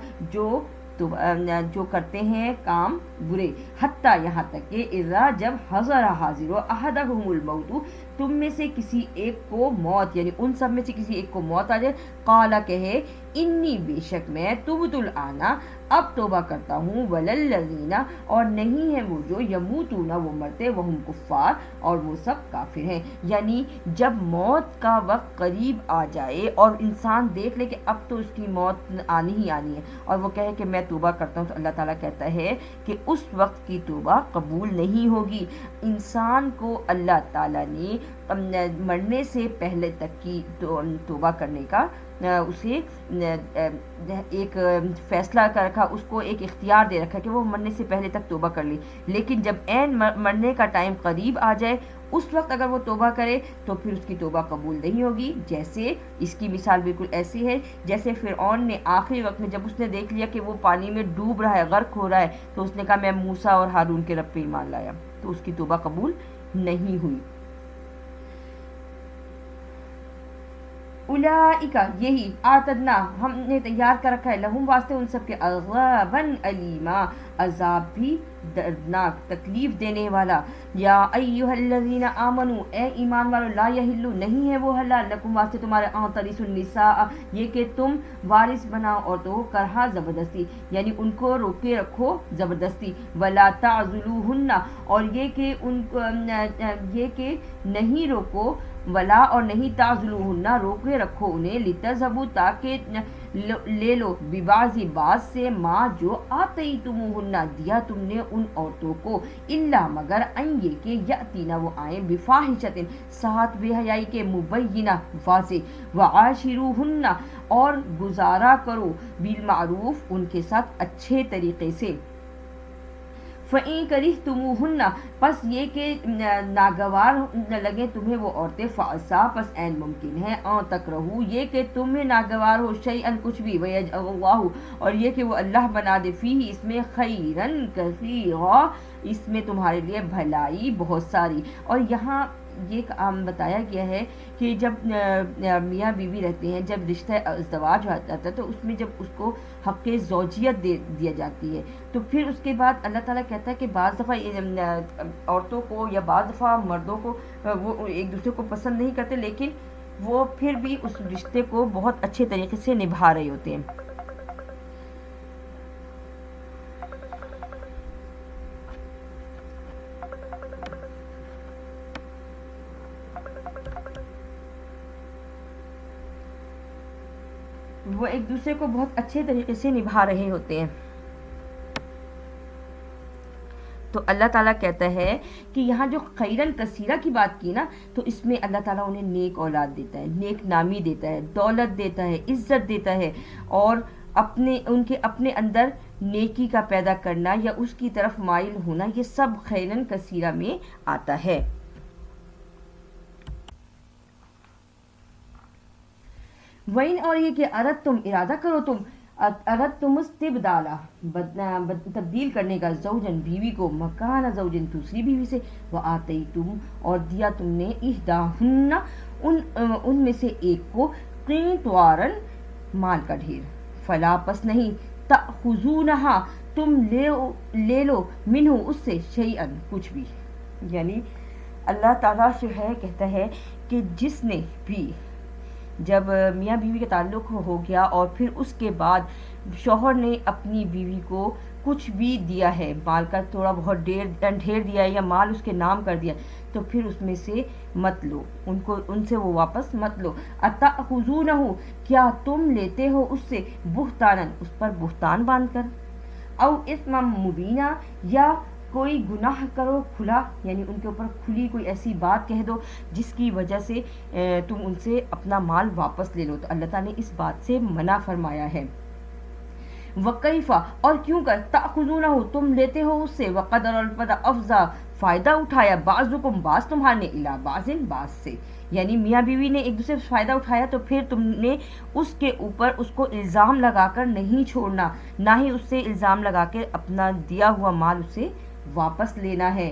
جو کرتے ہیں کام برے. حتیٰ یہاں تک کہ اذا جب حضر حاضر احدہم الموت تم میں سے کسی ایک کو موت یعنی ان سب میں سے کسی ایک کو موت آ جائے قال کہے انی بے شک میں تبت الآن اب توبہ کرتا ہوں وللذین اور نہیں ہے وہ جو یموتون وہ مرتے وہم کفار اور وہ سب کافر ہیں. یعنی جب موت کا وقت قریب آ جائے اور انسان دیکھ لے کہ اب تو اس کی موت آنی ہی آنی ہے اور وہ کہے کہ میں توبہ کرتا ہوں تو اللہ تعالیٰ کہتا ہے کہ اس وقت کی توبہ قبول نہیں ہوگی. انسان کو اللہ تعالیٰ نے مرنے سے پہلے تک کی توبہ کرنے کا اسے ایک فیصلہ کر رکھا, اس کو ایک اختیار دے رکھا کہ وہ مرنے سے پہلے تک توبہ کر لے. لیکن جب عین مرنے کا ٹائم قریب آ جائے اس وقت اگر وہ توبہ کرے تو پھر اس کی توبہ قبول نہیں ہوگی. جیسے اس کی مثال بالکل ایسی ہے جیسے فرعون نے آخری وقت میں جب اس نے دیکھ لیا کہ وہ پانی میں ڈوب رہا ہے, غرق ہو رہا ہے, تو اس نے کہا میں موسیٰ اور ہارون کے رب پہ ایمان لایا, تو اس کی توبہ قبول نہیں ہوئی. اولئک یہی اعتدنا ہم نے تیار کر رکھا ہے لہم واسطے ان سب کے عذابا الیما عذاب بھی دردناک تکلیف دینے والا. یا ایھا الذین آمنوا اے ایمان والو لا یحل نہیں ہے وہ حلال لکم واسطے تمہارے ان ترثوا النساء یہ کہ تم وارث بناؤ عورتوں کو کرہا زبردستی یعنی ان کو روکے رکھو زبردستی. ولا تعضلوہن اور یہ کہ نہیں روکو ولا اور نہیں تعضلوہن روکے رکھو انہیں لتذہبوا تاکہ لے لو ببعض بعض سے ماں جو آتیتموہن دیا تم نے ان عورتوں کو الا مگر ان یہ کہ یاتینا وہ آئیں بفاحشۃ ساتھ بے حیائی کے مبینہ واضح وعاشروہن اور گزارا کرو بالمعروف ان کے ساتھ اچھے طریقے سے. فَإِن كَرِهْتُمُوهُنَّ پس یہ کہ ناگوار لگے تمہیں وہ عورتیں فَعَسَىٰ پس عین ممکن ہے ان تکرہو یہ کہ تمہیں ناگوار ہو شیئا کچھ بھی وَيَجْعَلُ اللَّهُ اور یہ کہ وہ اللہ بنا دے فیہ اس میں خیراً کثیرا اس میں تمہارے لیے بھلائی بہت ساری. اور یہاں یہ بتایا گیا ہے کہ جب میاں بیوی رہتے ہیں جب رشتہ ازدواج ہو جاتا ہے تو اس میں جب اس کو حق زوجیت دیا جاتی ہے تو پھر اس کے بعد اللہ تعالیٰ کہتا ہے کہ بعض دفعہ عورتوں کو یا بعض دفعہ مردوں کو وہ ایک دوسرے کو پسند نہیں کرتے لیکن وہ پھر بھی اس رشتے کو بہت اچھے طریقے سے نبھا رہے ہوتے ہیں. وہ ایک دوسرے کو بہت اچھے طریقے سے نبھا رہے ہوتے ہیں. تو اللہ تعالیٰ کہتا ہے کہ یہاں جو خیرن کثیرہ کی بات کی نا تو اس میں اللہ تعالیٰ انہیں نیک اولاد دیتا ہے, نیک نامی دیتا ہے, دولت دیتا ہے, عزت دیتا ہے اور ان کے اپنے اندر نیکی کا پیدا کرنا یا اس کی طرف مائل ہونا یہ سب خیرن کثیرہ میں آتا ہے. وَإِنْ اور یہ کہ ارادہ کرو تم استبدالا تبدیل کرنے کا زوجن بیوی کو مکان زوجن دوسری بیوی سے وآتیتم اور دیا تم نے احداہن ان میں سے ایک کو قنطوارن مال کا ڈھیر فلا پس نہیں تأخذونہا تم لے لو منہ اس سے شیئن کچھ بھی. یعنی اللہ تعالیٰ جو ہے کہتا ہے کہ جس نے بھی جب میاں بیوی کا تعلق ہو گیا اور پھر اس کے بعد شوہر نے اپنی بیوی کو کچھ بھی دیا ہے مال کا تھوڑا بہت ڈھیر دیا ہے یا مال اس کے نام کر دیا تو پھر اس میں سے مت لو ان سے وہ واپس مت لو. اتأخذونہ کیا تم لیتے ہو اس سے بہتانن اس پر بہتان باندھ کر او اثما مبینہ یا کوئی گناہ کرو کھلا یعنی ان کے اوپر کھلی کوئی ایسی بات کہہ دو جس کی وجہ سے تم ان سے اپنا مال واپس لے لو. تو اللہ تعالیٰ نے اس بات سے منع فرمایا ہے. وَكَيْفَ اور کیوں کر تأخذونہ تم لیتے ہو اس سے وقد اور البتہ افضا فائدہ اٹھایا بعضکم بعض تمہارے الا بعضن بعض سے، یعنی میاں بیوی نے ایک دوسرے سے فائدہ اٹھایا تو پھر تم نے اس کے اوپر اس کو الزام لگا کر نہیں چھوڑنا، نہ ہی اس سے الزام لگا کے اپنا دیا ہوا مال اسے واپس لینا ہے،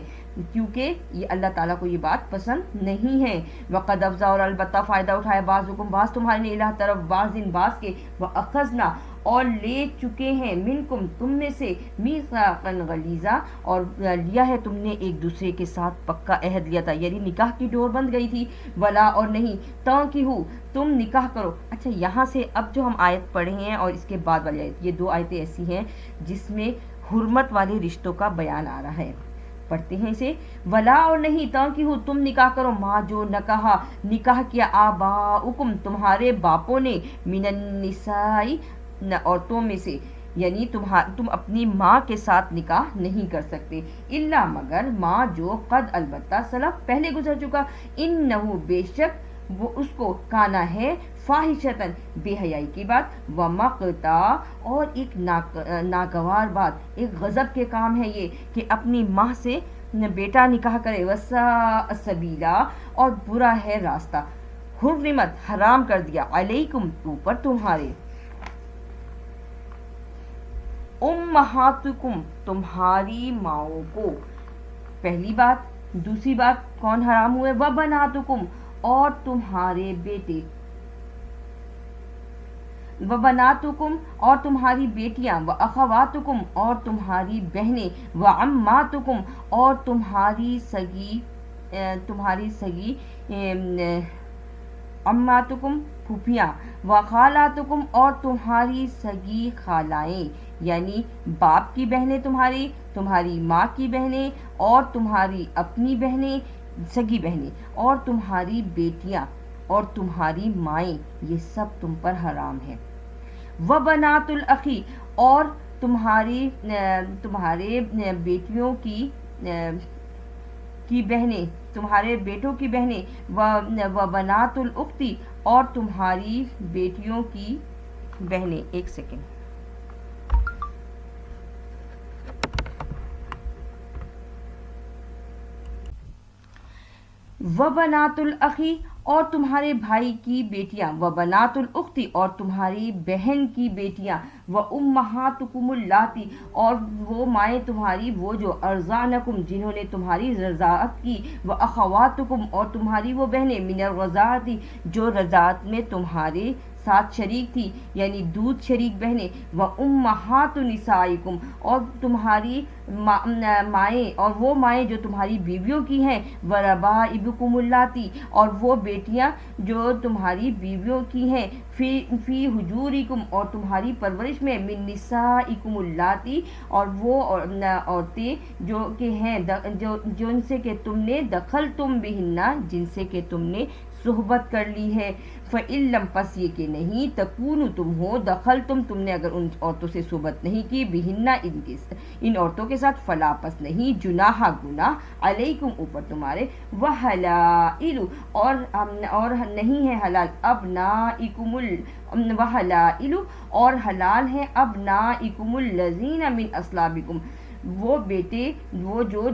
کیونکہ یہ اللہ تعالیٰ کو یہ بات پسند نہیں ہے۔ وقد افزا، اور البتہ فائدہ اٹھایا بعضکم بعض تمہارے الہ طرف بعضن بعض کے، واخذنا اور لے چکے ہیں منکم تم میں سے میثاقا غلیظا، اور لیا ہے تم نے ایک دوسرے کے ساتھ پکا عہد لیا تھا، یعنی نکاح کی ڈور بند گئی تھی، ولا اور نہیں تنکحوا تم نکاح کرو۔ اچھا یہاں سے اب جو ہم آیت پڑھے ہیں اور اس کے بعد والی آیت، یہ دو آیتیں ایسی ہیں جس میں حرمت والے رشتوں کا بیان آ رہا ہے، پڑھتے ہیں اسے۔ ولا اور نہیں تنکحوا تم نکاح کرو ما جو نکاح کیا آباؤکم تمہارے باپوں نے، من النساء عورتوں میں سے، یعنی تم اپنی ماں کے ساتھ نکاح نہیں کر سکتے، الا مگر ماں جو قد البتہ سلف پہلے گزر چکا، انہو بے شک وہ اس کو کانا ہے فاحشتاً بے حیائی کی بات، ومقتا اور ایک ناگوار بات، ایک غضب کے کام ہے یہ کہ اپنی ماں سے بیٹا نکاح کرے، وساء سبیلا اور برا ہے راستہ، حرمت حرام کر دیا، علیکم اوپر تمہارے، امہاتکم تمہاری ماؤں کو، پہلی بات۔ دوسری بات کون حرام ہوئے، وبناتکم اور تمہارے بیٹے، وبناتکم اور تمہاری بیٹیاں، واخواتکم اور تمہاری بہنیں، وعماتکم اور تمہاری سگی عماتکم پھوپھیاں، وخالاتکم اور تمہاری سگی خالائیں، یعنی باپ کی بہنیں تمہاری ماں کی بہنیں اور تمہاری اپنی بہنیں سگی بہنیں، اور تمہاری بیٹیاں اور تمہاری مائیں، یہ سب تم پر حرام ہے۔ وبنات الاخی اور تمہارے بیٹیوں کی بہنیں، تمہارے بیٹوں کی بہنیں، وبنات الاختی اور تمہاری بیٹیوں کی بہنیں۔ ایک سیکنڈ، وبنات الاخی اور تمہارے بھائی کی بیٹیاں، وبنات الاختی اور تمہاری بہن کی بیٹیاں، وامہاتکم اللاتی اور وہ مائیں تمہاری وہ جو ارضعنکم جنہوں نے تمہاری رضاعت کی، واخواتکم اور تمہاری وہ بہنیں من الرضاعت جو رضاعت میں تمہارے ساتھ شریک تھی، یعنی دودھ شریک بہنیں، وامہات نسائکم اور تمہاری مائیں اور وہ مائیں جو تمہاری بیویوں کی ہیں، وربائبکم اللاتی اور وہ بیٹیاں جو تمہاری بیویوں کی ہیں، فی حجورکم اور تمہاری پرورش میں، من نسائکم اللاتی اور وہ عورتیں جو کہ ہیں جن سے کہ تم نے دخل تم بہنہ جن سے کہ تم نے صحبت کر لی ہے، فَإِن لَّم پس یہ کہ نہیں، تکونوا تم ہو، دخل تم نے اگر ان عورتوں سے صحبت نہیں کی، بہنہ ان عورتوں کے ساتھ، فلا پس نہیں، جناح گناہ، علیکم اوپر تمہارے، وحلائل اور نہیں ہے حلال، ابنائکم وحلائل اور حلال ہے، ابنائکم الذین من اصلابکم وہ بیٹے وہ جو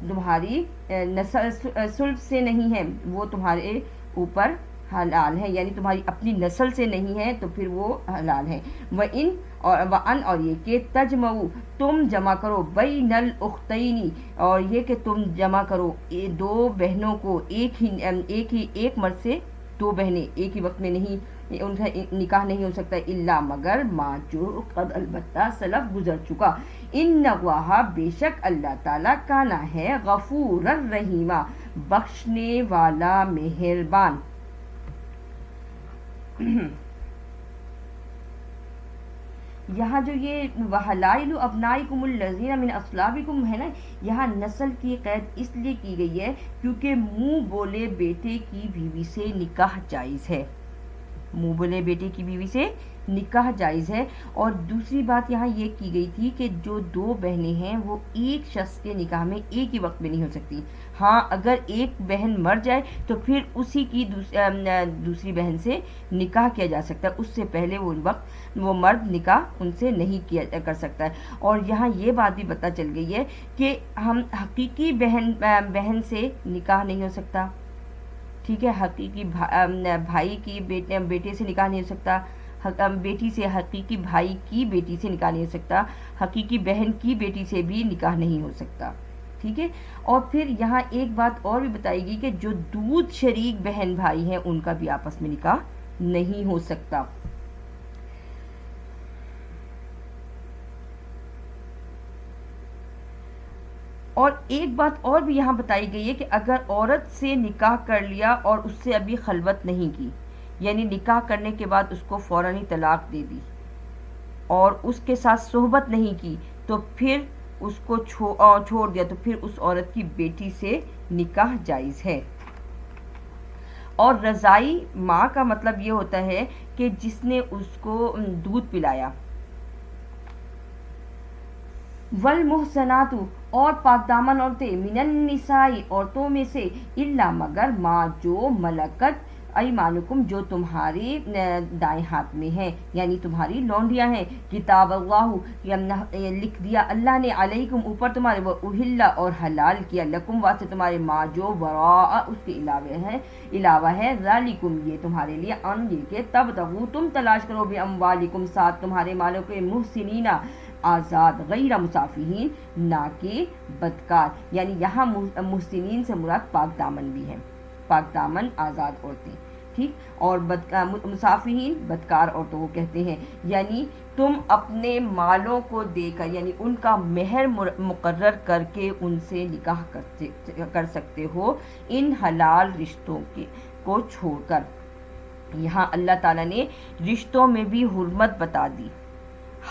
تمہاری سلب سے نہیں ہیں، وہ تمہارے اوپر حلال ہے، یعنی تمہاری اپنی نسل سے نہیں ہے تو پھر وہ حلال ہے۔ وَأَن اور یہ کہ تجمعوا تم جمع کرو، بین الاختین اور یہ کہ تم جمع کرو دو بہنوں کو، ایک مرد سے دو بہنیں ایک ہی وقت میں نہیں، ان کا نکاح نہیں ہو سکتا، الا مگر ما جو قد البتہ سلف گزر چکا، ان اللہ بے شک اللہ تعالیٰ کانا ہے غفور الرحیمہ بخشنے والا مہربان۔ یہاں جو یہ وحلائل ابنائکم الذین من اصلابکم ہے نا، یہاں نسل کی قید اس لیے کی گئی ہے کیونکہ منہ بولے بیٹے کی بیوی سے نکاح جائز ہے، منہ بولے بیٹے کی بیوی سے نکاح جائز ہے۔ اور دوسری بات یہاں یہ کی گئی تھی کہ جو دو بہنیں ہیں وہ ایک شخص کے نکاح میں ایک ہی وقت میں نہیں ہو سکتی۔ ہاں اگر ایک بہن مر جائے تو پھر اسی کی دوسری بہن سے نکاح کیا جا سکتا ہے، اس سے پہلے وہ مرد نکاح ان سے نہیں کیا کر سکتا ہے۔ اور یہاں یہ بات بھی پتہ چل گئی ہے کہ ہم حقیقی بہن سے نکاح نہیں ہو سکتا، ٹھیک ہے، حقیقی بھائی کی بیٹے سے نکاح نہیں ہو سکتا، بیٹی سے حقیقی بھائی کی بیٹی سے نکاح نہیں ہو سکتا، حقیقی بہن کی بیٹی سے بھی نکاح نہیں ہو سکتا، ٹھیک ہے۔ اور پھر یہاں ایک بات اور بھی بتائی گئی کہ جو دودھ شریک بہن بھائی ہیں ان کا بھی آپس میں نکاح نہیں ہو سکتا۔ اور ایک بات اور بھی یہاں بتائی گئی ہے کہ اگر عورت سے نکاح کر لیا اور اس سے ابھی خلوت نہیں کی، یعنی نکاح کرنے کے بعد اس کو فوراً ہی طلاق دے دی اور اس کے ساتھ صحبت نہیں کی، تو پھر اس کو چھوڑ دیا، تو پھر اس عورت کی بیٹی سے نکاح جائز ہے۔ اور رضائی ماں کا مطلب یہ ہوتا ہے کہ جس نے اس کو دودھ پلایا۔ والمحصنات اور پاک دامن عورتیں من النساء عورتوں میں سے الا مگر ما جو ملکت ایمانکم جو تمہارے دائیں ہاتھ میں ہیں، یعنی تمہاری لونڈیاں ہیں۔ کتاب اللہ لکھ دیا اللہ نے علیکم اوپر تمہارے، وہ اہلا اور حلال کیا لکم واسطے تمہارے ما جو وراء اس کے علاوہ ہے ذالکم یہ تمہارے لیے ان یہ کہ تبتغوا تم تلاش کرو باموالکم ساتھ تمہارے مالوں کے محسنین آزاد غیر مسافہین نہ کہ بدکار، یعنی یہاں محسنین سے مراد پاک دامن بھی ہیں، پاک دامن آزاد عورتیں، ٹھیک، اور مسافہین بدکار عورتوں کو کہتے ہیں۔ یعنی تم اپنے مالوں کو دے کر، یعنی ان کا مہر مقرر کر کے ان سے نکاح کر سکتے ہو ان حلال رشتوں کو چھوڑ کر۔ یہاں اللہ تعالیٰ نے رشتوں میں بھی حرمت بتا دی،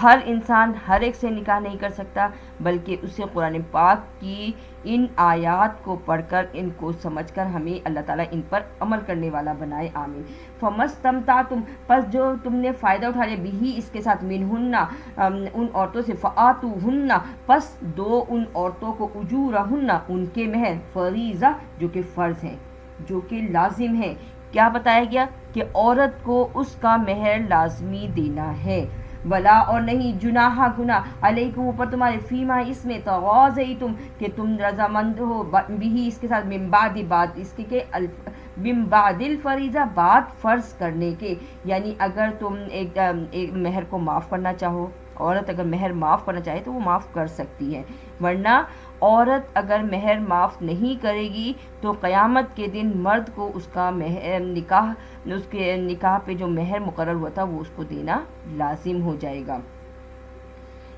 ہر انسان ہر ایک سے نکاح نہیں کر سکتا، بلکہ اسے قرآن پاک کی ان آیات کو پڑھ کر ان کو سمجھ کر ہمیں اللہ تعالیٰ ان پر عمل کرنے والا بنائے، آمین۔ فمستمتعتم پس جو تم نے فائدہ اٹھا لیا بھی اس کے ساتھ منہن ان عورتوں سے، فآتوہن پس دو ان عورتوں کو اجورہن ان کے مہر، فریضہ جو کہ فرض ہیں، جو کہ لازم ہے۔ کیا بتایا گیا کہ عورت کو اس کا مہر لازمی دینا ہے۔ ولا اور نہیں جناح گناہ علیکم اوپر تمہارے فیما اس میں تغاضیتم کہ تم رضامند ہو بھی اس کے ساتھ من بعد بات اس کے کہ من بعد الفریضہ بات فرض کرنے کے، یعنی اگر تم ایک مہر کو معاف کرنا چاہو، عورت اگر مہر معاف کرنا چاہے تو وہ معاف کر سکتی ہے، ورنہ عورت اگر مہر معاف نہیں کرے گی تو قیامت کے دن مرد کو اس کا اس کے نکاح پہ جو مہر مقرر ہوا تھا وہ اس کو دینا لازم ہو جائے گا۔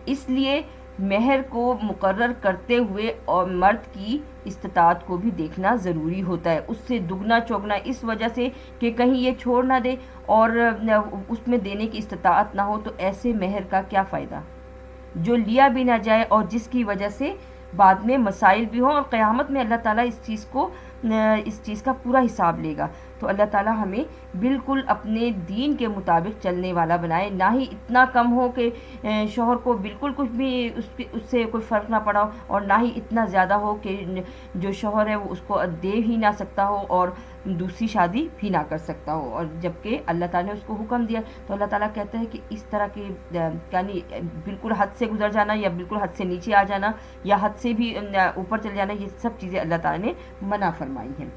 اس لیے مہر کو مقرر کرتے ہوئے اور مرد کی استطاعت کو بھی دیکھنا ضروری ہوتا ہے، اس سے دگنا چوگنا، اس وجہ سے کہ کہیں یہ چھوڑ نہ دے اور اس میں دینے کی استطاعت نہ ہو، تو ایسے مہر کا کیا فائدہ جو لیا بھی نہ جائے اور جس کی وجہ سے بعد میں مسائل بھی ہوں، اور قیامت میں اللہ تعالیٰ اس چیز کا پورا حساب لے گا۔ تو اللہ تعالیٰ ہمیں بالکل اپنے دین کے مطابق چلنے والا بنائے، نہ ہی اتنا کم ہو کہ شوہر کو بالکل کچھ بھی اس سے کوئی فرق نہ پڑا ہو، اور نہ ہی اتنا زیادہ ہو کہ جو شوہر ہے وہ اس کو دے ہی نہ سکتا ہو اور دوسری شادی بھی نہ کر سکتا ہو، اور جبکہ اللہ تعالیٰ نے اس کو حکم دیا۔ تو اللہ تعالیٰ کہتا ہے کہ اس طرح کی یعنی بالکل حد سے گزر جانا یا بالکل حد سے نیچے آ جانا یا حد سے بھی اوپر چل جانا، یہ سب چیزیں اللہ تعالیٰ نے منع فرمائی ہیں۔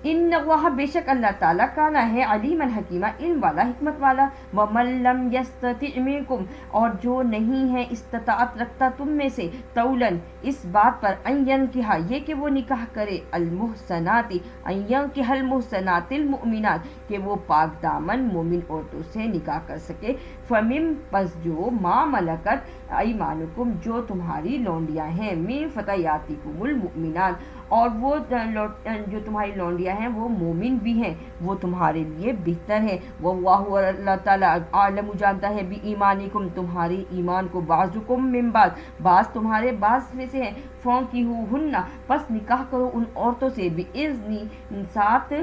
ان اللہ بے شک اللہ تعالیٰ کانا ہے علیما حکیمہ علم والا حکمت والا۔ ومن لم یستطع منکم اور جو نہیں ہے استطاعت رکھتا تم میں سے طولن اس بات پر ان ینکح یہ کہ وہ نکاح کرے المحصنات ان ینکح المحصنات المؤمنات کہ وہ پاک دامن مومن عورتوں سے نکاح کر سکے، فمن پس جو ما ملکت ایمانکم جو تمہاری لونڈیاں ہیں، من فتیاتکم المؤمنات اور وہ جو تمہاری لونڈیاں ہیں وہ مومن بھی ہیں، وہ تمہارے لیے بہتر ہے۔ واللہ، اور اللہ تعالیٰ عالم جانتا ہے بھی ایمانکم تمہارے ایمان کو، بعضکم من بعض بعض تمہارے بعض میں سے ہیں۔ فانکحوہن پس نکاح کرو ان عورتوں سے، باذن ساتھ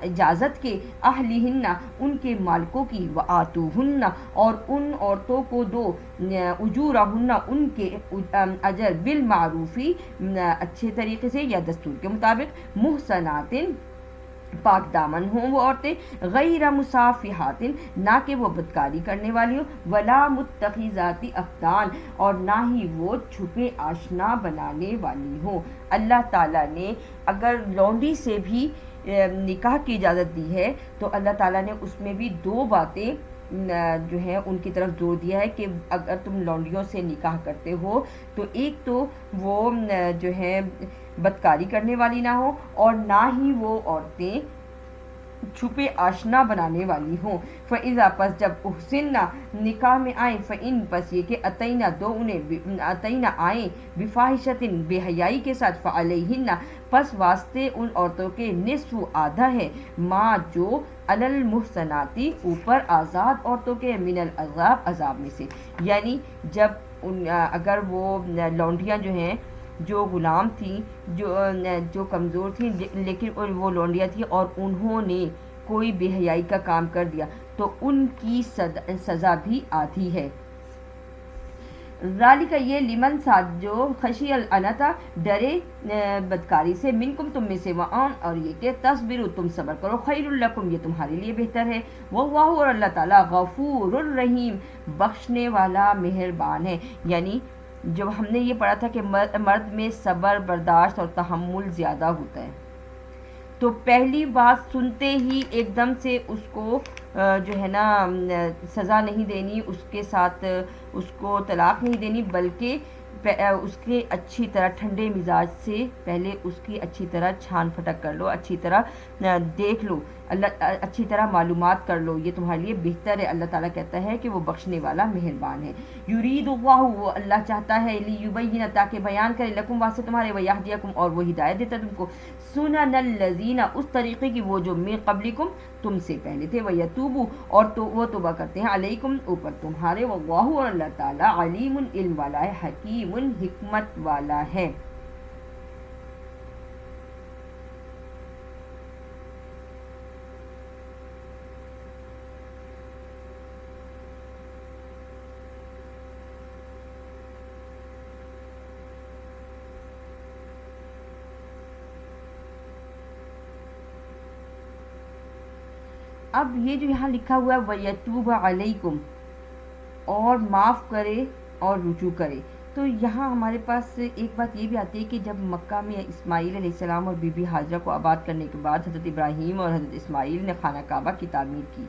اجازت کے، اہلہن ان کے مالکوں کی، وآتوہن اور ان عورتوں کو دو، اجورہن ان کے اجر، بالمعروفی اچھے طریقے سے یا دستور کے مطابق، محسنات پاک دامن ہوں وہ عورتیں، غیر مصافحات نہ کہ وہ بدکاری کرنے والی ہوں، ولا متخذات اخدان اور نہ ہی وہ چھپے آشنا بنانے والی ہوں۔ اللہ تعالیٰ نے اگر لونڈی سے بھی نکاح کی اجازت دی ہے تو اللہ تعالیٰ نے اس میں بھی دو باتیں جو ہے ان کی طرف زور دیا ہے کہ اگر تم لونڈیوں سے نکاح کرتے ہو تو ایک تو وہ جو ہے بدکاری کرنے والی نہ ہو، اور نہ ہی وہ عورتیں چھپے آشنا بنانے والی ہوں۔ فَإِذَا پس جب احسننا نکاح میں آئیں، فَإِن پس یہ کہ اتینا دو انہیں اتینا آئیں، بفاحشۃ بے حیائی کے ساتھ، فعلیہن پس واسطے ان عورتوں کے نصف آدھا ہے، ما جو علی المحصناتی اوپر آزاد عورتوں کے، من العذاب عذاب میں سے، یعنی جب اگر وہ لونڈیاں جو ہیں جو غلام تھیں، جو کمزور تھیں لیکن وہ لونڈیاں تھیں اور انہوں نے کوئی بے حیائی کا کام کر دیا تو ان کی سزا بھی آدھی ہے۔ ذالک یہ لمن ساتھ جو خشی العنتا ڈرے بدکاری سے، منکم تم میں سے، وان اور یہ کہ تصبروا تم صبر کرو، خیر لکم یہ تمہارے لیے بہتر ہے، واللہ اور اللہ تعالیٰ غفور الرحیم بخشنے والا مہربان ہے۔ یعنی جب ہم نے یہ پڑھا تھا کہ مرد میں صبر برداشت اور تحمل زیادہ ہوتا ہے، تو پہلی بات سنتے ہی ایک دم سے اس کو جو ہے نا سزا نہیں دینی، اس کے ساتھ اس کو طلاق نہیں دینی، بلکہ اس کے اچھی طرح ٹھنڈے مزاج سے پہلے اس کی اچھی طرح چھان پھٹک کر لو، اچھی طرح دیکھ لو، اچھی طرح معلومات کر لو، یہ تمہارے لیے بہتر ہے۔ اللہ تعالیٰ کہتا ہے کہ وہ بخشنے والا مہربان ہے۔ یرید اللہ وہ اللہ چاہتا ہے، لیبین تاکہ بیان کرے، لکم واسطے تمہارے، ویہدیکم اور وہ ہدایت دیتا تم کو، سنن الذین اس طریقے کی وہ جو من قبلکم تم سے پہلے تھے، ویتوبوا اور تو وہ توبہ کرتے ہیں، علیکم اوپر تمہارے، واللہ اور اللہ تعالیٰ علیم علم والا ہے، حکیم حکمت والا ہے۔ اب یہ جو یہاں لکھا ہوا ہے وَيَتُوبَ عَلَيْكُمْ اور معاف کرے اور رجوع کرے، تو یہاں ہمارے پاس ایک بات یہ بھی آتی ہے کہ جب مکہ میں اسماعیل علیہ السلام اور بی بی ہاجرہ کو آباد کرنے کے بعد حضرت ابراہیم اور حضرت اسماعیل نے خانہ کعبہ کی تعمیر کی،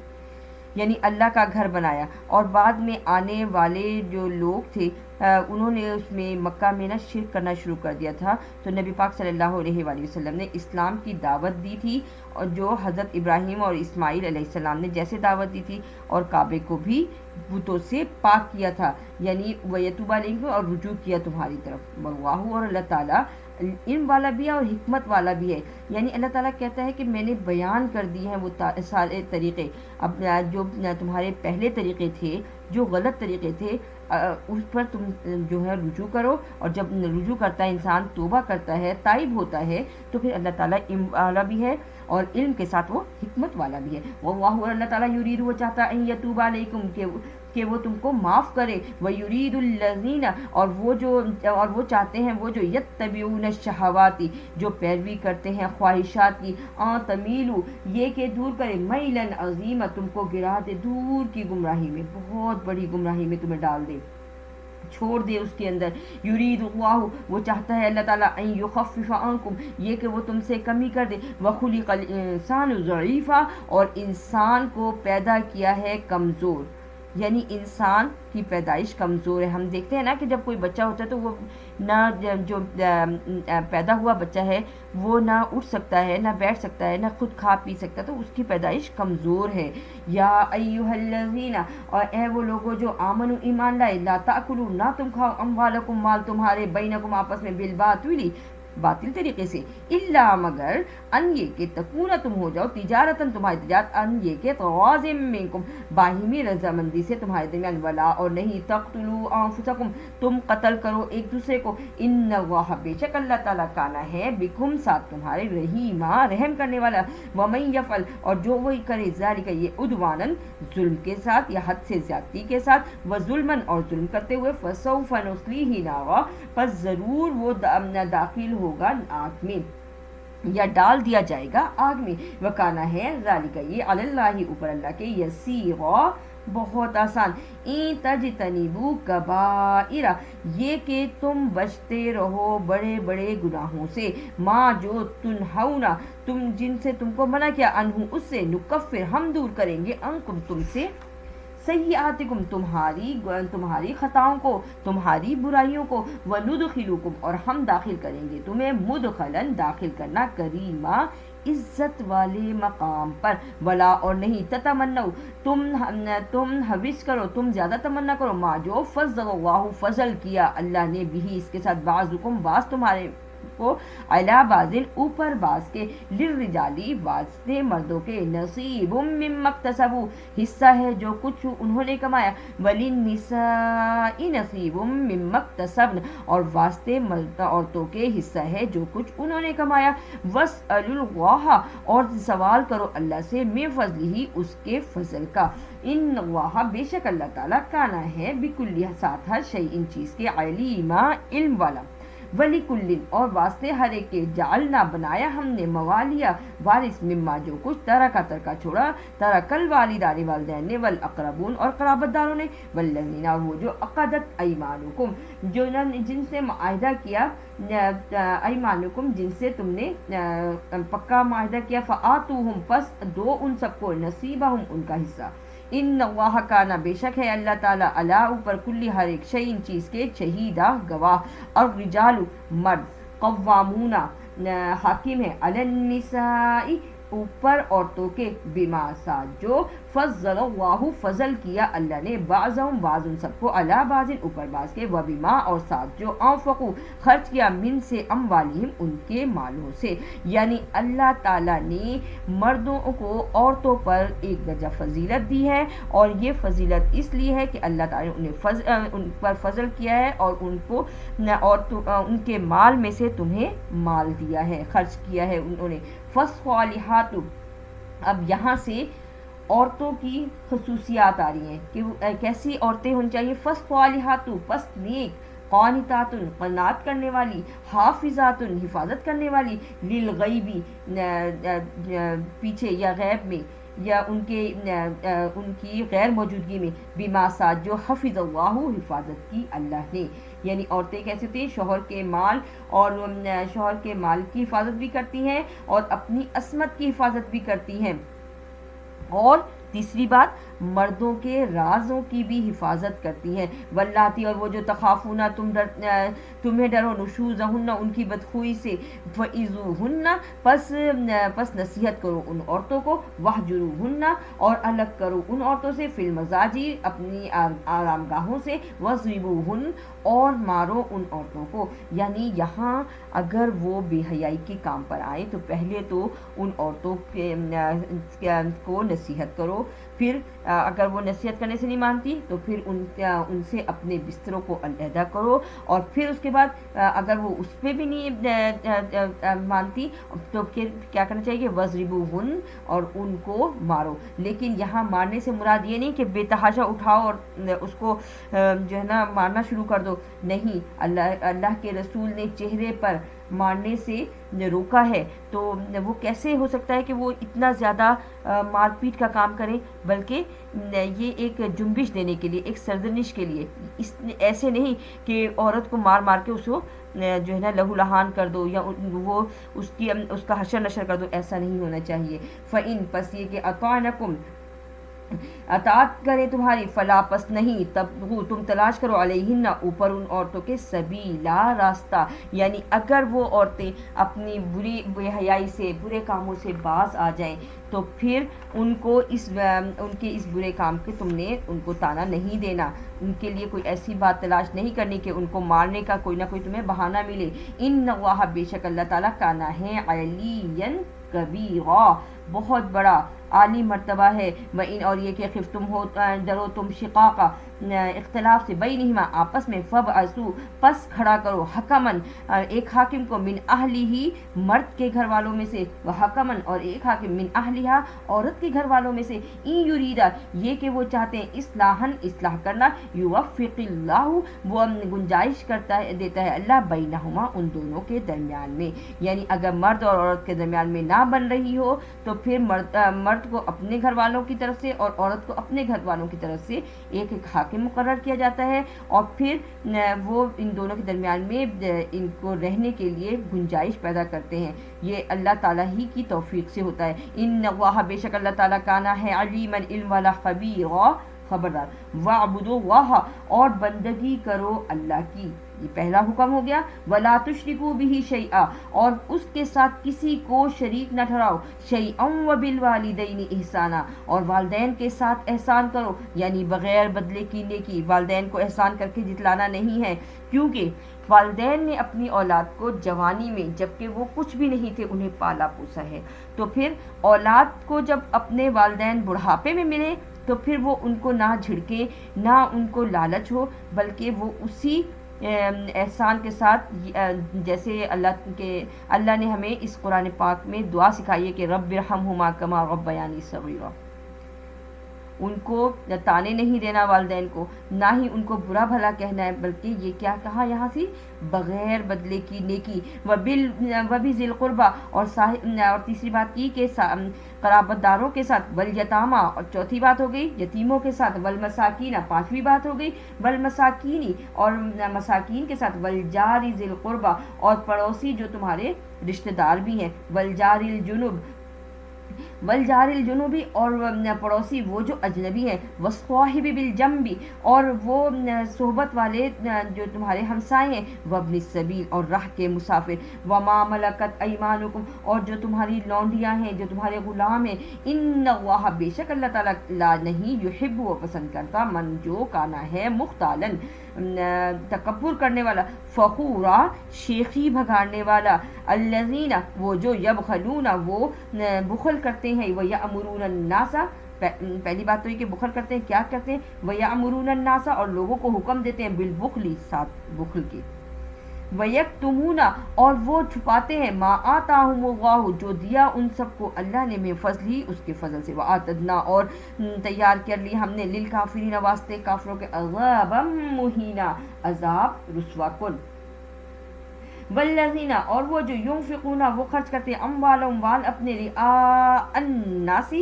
یعنی اللہ کا گھر بنایا، اور بعد میں آنے والے جو لوگ تھے انہوں نے اس میں مکہ میں نا شرک کرنا شروع کر دیا تھا، تو نبی پاک صلی اللہ علیہ وآلہ وسلم نے اسلام کی دعوت دی تھی، اور جو حضرت ابراہیم اور اسماعیل علیہ السلام نے جیسے دعوت دی تھی، اور کعبے کو بھی بتوں سے پاک کیا تھا، یعنی وَيَتُوبَ عَلَيْكُمْ اور رجوع کیا تمہاری طرف، واللہ اور اللہ تعالیٰ علم والا بھی ہے اور حکمت والا بھی ہے۔ یعنی اللہ تعالیٰ کہتا ہے کہ میں نے بیان کر دی ہیں وہ سارے طریقے، اب جو تمہارے پہلے طریقے تھے جو غلط طریقے تھے اس پر تم جو ہے رجوع کرو، اور جب رجوع کرتا ہے انسان، توبہ کرتا ہے، تائب ہوتا ہے، تو پھر اللہ تعالیٰ علم والا بھی ہے اور علم کے ساتھ وہ حکمت والا بھی ہے۔ واللہ اور اللہ تعالیٰ یرید وہ چاہتا ہے ان یتوب علیکم کہ وہ تم کو معاف کرے، ویرید الذین اور وہ چاہتے ہیں وہ جو یتبعون الشہوات جو پیروی کرتے ہیں خواہشات کی، تمیلو یہ کہ دور کرے، میلن عظیما تم کو گرا دے دور کی گمراہی میں، بہت بڑی گمراہی میں تمہیں ڈال دے، چھوڑ دے اس کے اندر۔ یرید اللہ وہ چاہتا ہے اللہ تعالیٰ ان یخفف عنکم یہ کہ وہ تم سے کمی کر دے، وخلق الانسان ضعیفا اور انسان کو پیدا کیا ہے کمزور، یعنی انسان کی پیدائش کمزور ہے۔ ہم دیکھتے ہیں نا کہ جب کوئی بچہ ہوتا ہے تو وہ نہ جو پیدا ہوا بچہ ہے وہ نہ اٹھ سکتا ہے، نہ بیٹھ سکتا ہے، نہ خود کھا پی سکتا، تو اس کی پیدائش کمزور ہے۔ یا ایھا الذین اور اے وہ لوگوں جو آمنوا ایمان لائے، لا تاکلوا نہ تم کھاؤ اموالکم مال تمہارے، بینکم آپس میں بالباطل باطل طریقے سے، الا مگر ان یہ کہ تکون تم ہو جاؤ تجارتن تمہاری تجارت، ان یہ کہ توازم منکم باہمی رضامندی سے تمہارے درمیان، ولا اور نہیں تقتلوا انفسکم تم قتل کرو ایک دوسرے کو، ان اللہ بے شک اللہ تعالیٰ کانا ہے بکم ساتھ تمہارے رحیما رحم کرنے والا، ومن یفعل اور جو وہی کرے ذالک یہ عدوانن ظلم کے ساتھ یا حد سے زیادتی کے ساتھ، وظلمن اور ظلم کرتے ہوئے، فسوف نصلیہ نارا پس ضرور وہ داخل ہوگا آگ میں یا ڈال دیا جائے گا آگ میں، وکانا ہے ذالک یہ علی اللہ اوپر اللہ کے، یسیرا بہت آسان، این تجتنبوا کبائر یہ کہ تم بچتے رہو بڑے بڑے گناہوں سے، ماں جو تنہونا تم جن سے تم کو منع کیا، انہوں اس سے، نکفر ہم دور کریں گے، انکم تم سے، سیئاتکم تمہاری خطاؤں کو، تمہاری برائیوں کو، وندخلکم اور ہم داخل کریں گے تمہیں، مدخلن داخل کرنا، کریما عزت والے مقام پر، ولا اور نہیں تتمنو تم حوث کرو، تم زیادہ تمنا کرو، ما جو فضل اللہ فضل کیا اللہ نے بھی اس کے ساتھ، بعضکم بعض تمہارے کو، علی بعضن اوپر بعض کے، للرجالی واسطے مردوں کے، نصیب مما اکتسبوا حصہ ہے جو کچھ انہوں نے کمایا، وللنساء نصیب مما اکتسبن اور واسطے عورتوں کے حصہ ہے جو کچھ انہوں نے کمایا، واسألوا اللہ اور سوال کرو اللہ سے، من فضلہ اس کے فضل کا، ان اللہ بے شک اللہ تعالیٰ کانا ہے بکل ساتھ ہر شیء ان چیز کے، علیما علم والا، ولی کلن اور واسطے ہر ایک کے، جعلنا بنایا ہم نے، موالیا وارث، مما جو کچھ ترکا چھوڑا، ترکل والدان والدین نے، والاقربون اور قرابت داروں نے، والذین وہ جو عقدت ایمانکم جن سے معاہدہ کیا، ایمانکم جن سے تم نے پکا معاہدہ کیا، فآتوہم پس دو ان سب کو، نصیبہم ان کا حصہ، ان اللہ کانا بے شک ہے اللہ تعالیٰ، علا اوپر، کلی ہر ایک شیء ان چیز کے، شہیدہ گواہ، اور رجال مرد، قوامون حاکم ہے، علی النساء اوپر عورتوں کے، بما ساتھ جو فضل اللہ فضل کیا اللہ نے، بعضهم بعض ان سب کو، علی بعض اوپر بعض کے، وبما اور ساتھ جو انفقوا خرچ کیا، من سے اموالہم ان کے مالوں سے، یعنی اللہ تعالیٰ نے مردوں کو عورتوں پر ایک درجہ فضیلت دی ہے، اور یہ فضیلت اس لیے ہے کہ اللہ تعالیٰ نے ان پر فضل کیا ہے اور ان کو ان کے مال میں سے تمہیں مال دیا ہے، خرچ کیا ہے انہوں نے، فالصالحات اب یہاں سے عورتوں کی خصوصیات آ رہی ہیں کہ کیسی عورتیں ہونی چاہیے، فالصالحات پس نیک، قانتات قناعت کرنے والی، حافظات حفاظت کرنے والی، للغیبی پیچھے یا غیب میں یا ان کی غیر موجودگی میں، بما ساتھ جو حفظ اللہ حفاظت کی اللہ نے، یعنی عورتیں کیسے ہوتی ہیں، شوہر کے مال اور شوہر کے مال کی حفاظت بھی کرتی ہیں اور اپنی عصمت کی حفاظت بھی کرتی ہیں، اور تیسری بات مردوں کے رازوں کی بھی حفاظت کرتی ہیں، واللاتی اور وہ جو تخافون تمہیں ڈرو، نشوزہن ان کی بدخوئی سے، فعظوہن پس نصیحت کرو ان عورتوں کو، وہجروہن اور الگ کرو ان عورتوں سے، فی المضاجع اپنی آرام گاہوں سے، واضربوہن اور مارو ان عورتوں کو، یعنی یہاں اگر وہ بے حیائی کے کام پر آئیں تو پہلے تو ان عورتوں کو نصیحت کرو، پھر اگر وہ نصیحت کرنے سے نہیں مانتی تو پھر ان سے اپنے بستروں کو علیحدہ کرو، اور پھر اس کے بعد اگر وہ اس پہ بھی نہیں مانتی تو پھر کیا کرنا چاہیے، وضربوہن اور ان کو مارو، لیکن یہاں مارنے سے مراد یہ نہیں کہ بے تحاشا اٹھاؤ اور اس کو جو ہے نا مارنا شروع کر دو، نہیں، اللہ کے رسول نے چہرے پر مارنے سے روکا ہے، تو وہ کیسے ہو سکتا ہے کہ وہ اتنا زیادہ مار پیٹ کا کام کریں، بلکہ یہ ایک جنبش دینے کے لیے، ایک سرزنش کے لیے، ایسے نہیں کہ عورت کو مار مار کے اس کو جو ہے نا لہو لہان کر دو یا وہ اس کا حشر نشر کر دو، ایسا نہیں ہونا چاہیے، فَإِن پس یہ کہ اطعنکم اطاعت کرے تمہاری، فلا پس نہیں، تب تم تلاش کرو علیہن اوپر ان عورتوں کے سبیلا راستہ، یعنی اگر وہ عورتیں اپنی بری بے حیائی سے، برے کاموں سے باز آ جائیں تو پھر ان کے اس برے کام کے تم نے ان کو تانا نہیں دینا، ان کے لیے کوئی ایسی بات تلاش نہیں کرنی کہ ان کو مارنے کا کوئی نہ کوئی تمہیں بہانہ ملے۔ ان اللہ بے شک اللہ تعالیٰ کانا ہے علیًا کبیرا، بہت بڑا عالی مرتبہ ہے۔ وَإِنْ اور یہ کہ خفتم ہو ڈرو تم شقاقہ اختلاف سے بینہما آپس میں، فبعثوا پس کھڑا کرو حکمن ایک حاکم کو، من اہلہ مرد کے گھر والوں میں سے، وحکمن اور ایک حاکم من اہلہا عورت کے گھر والوں میں سے، ان یریدا یہ کہ وہ چاہتے ہیں اصلاحاً اصلاح کرنا، یوفق اللہ وہ گنجائش کرتا ہے دیتا ہے اللہ بینہما ان دونوں کے درمیان میں، یعنی اگر مرد اور عورت کے درمیان میں نہ بن رہی ہو تو پھر مرد کو اپنے گھر والوں کی طرف سے اور عورت کو اپنے گھر والوں کی طرف سے ایک حاکم مقرر کیا جاتا ہے، اور پھر وہ ان دونوں کے درمیان میں ان کو رہنے کے لیے گنجائش پیدا کرتے ہیں۔ یہ اللہ تعالیٰ ہی کی توفیق سے ہوتا ہے۔ ان اللہ بے شک اللہ تعالیٰ کانا ہے علیما علم والا خبیرا خبردار، وَاعْبُدُوا اللَّهَ اور بندگی کرو اللہ کی، یہ پہلا حکم ہو گیا، وَلَا تُشْرِكُوا بِهِ شَيْئًا اور اس کے ساتھ کسی کو شریک نہ ٹھہراؤ، شَيْئًا وَبِالْوَالِدَيْنِ إِحْسَانًا اور والدین کے ساتھ احسان کرو، یعنی بغیر بدلے کی نیکی، والدین کو احسان کر کے جتلانا نہیں ہے، کیونکہ والدین نے اپنی اولاد کو جوانی میں جبکہ وہ کچھ بھی نہیں تھے انہیں پالا پوسا ہے، تو پھر اولاد کو جب اپنے والدین بڑھاپے میں ملے تو پھر وہ ان کو نہ جھڑکے، نہ ان کو لالچ ہو، بلکہ وہ اسی احسان کے ساتھ جیسے اللہ نے ہمیں اس قرآن پاک میں دعا سکھائی ہے کہ رب ارحمہما کما ربیانی صغیرا، ان کو تانے نہیں دینا والدین کو، نہ ہی ان کو برا بھلا کہنا ہے، بلکہ یہ کیا کہا یہاں سے، بغیر بدلے کی نیکی، وبذی القربیٰ اور تیسری بات کی کہ قرابت داروں کے ساتھ، والیتامیٰ اور چوتھی بات ہو گئی یتیموں کے ساتھ، والمساکین پانچویں بات ہو گئی، والمساکین اور مساکین کے ساتھ، والجار ذی القربیٰ اور پڑوسی جو تمہارے رشتہ دار بھی ہیں، والجار الجنوبی اور پڑوسی وہ جو اجنبی ہیں، والصاحب بالجنب اور وہ صحبت والے جو تمہارے ہمسائے ہیں، وابن السبیل اور راہ کے مسافر، وما ملکت ایمانکم اور جو تمہاری لونڈیاں ہیں، جو تمہارے غلام ہیں، ان اللہ بے شک اللہ تعالیٰ لا نہیں یحب وہ پسند کرتا، من جو کانا ہے مختالن تکبر کرنے والا، فخورا شیخی بھگاڑنے والا، الذین وہ جو یبخلون وہ بخل کرتے ہیں، وَيَأْمُرُونَ النَّاسَ پہلی بات تو یہ کہ بخل کرتے ہیں، کیا کرتے ہیں، وَيَأْمُرُونَ النَّاسَ اور لوگوں کو حکم دیتے ہیں، بالبخل ساتھ بخل کے، وَيَكْتُمُونَ اور وہ چھپاتے ہیں، مَا آتَاهُمُ اللَّهُ جو دیا ان سب کو اللہ نے، من فضلہ اس کے فضل سے، وَأَعْتَدْنَا اور تیار کر لی ہم نے، للکافرین واسطے کافروں کے، عذابا مہینا عذاب رسوا کن، والذین اور وہ جو ينفقون وہ خرچ کرتے ہیں، اموالهم مال اپنے، رعاء الناس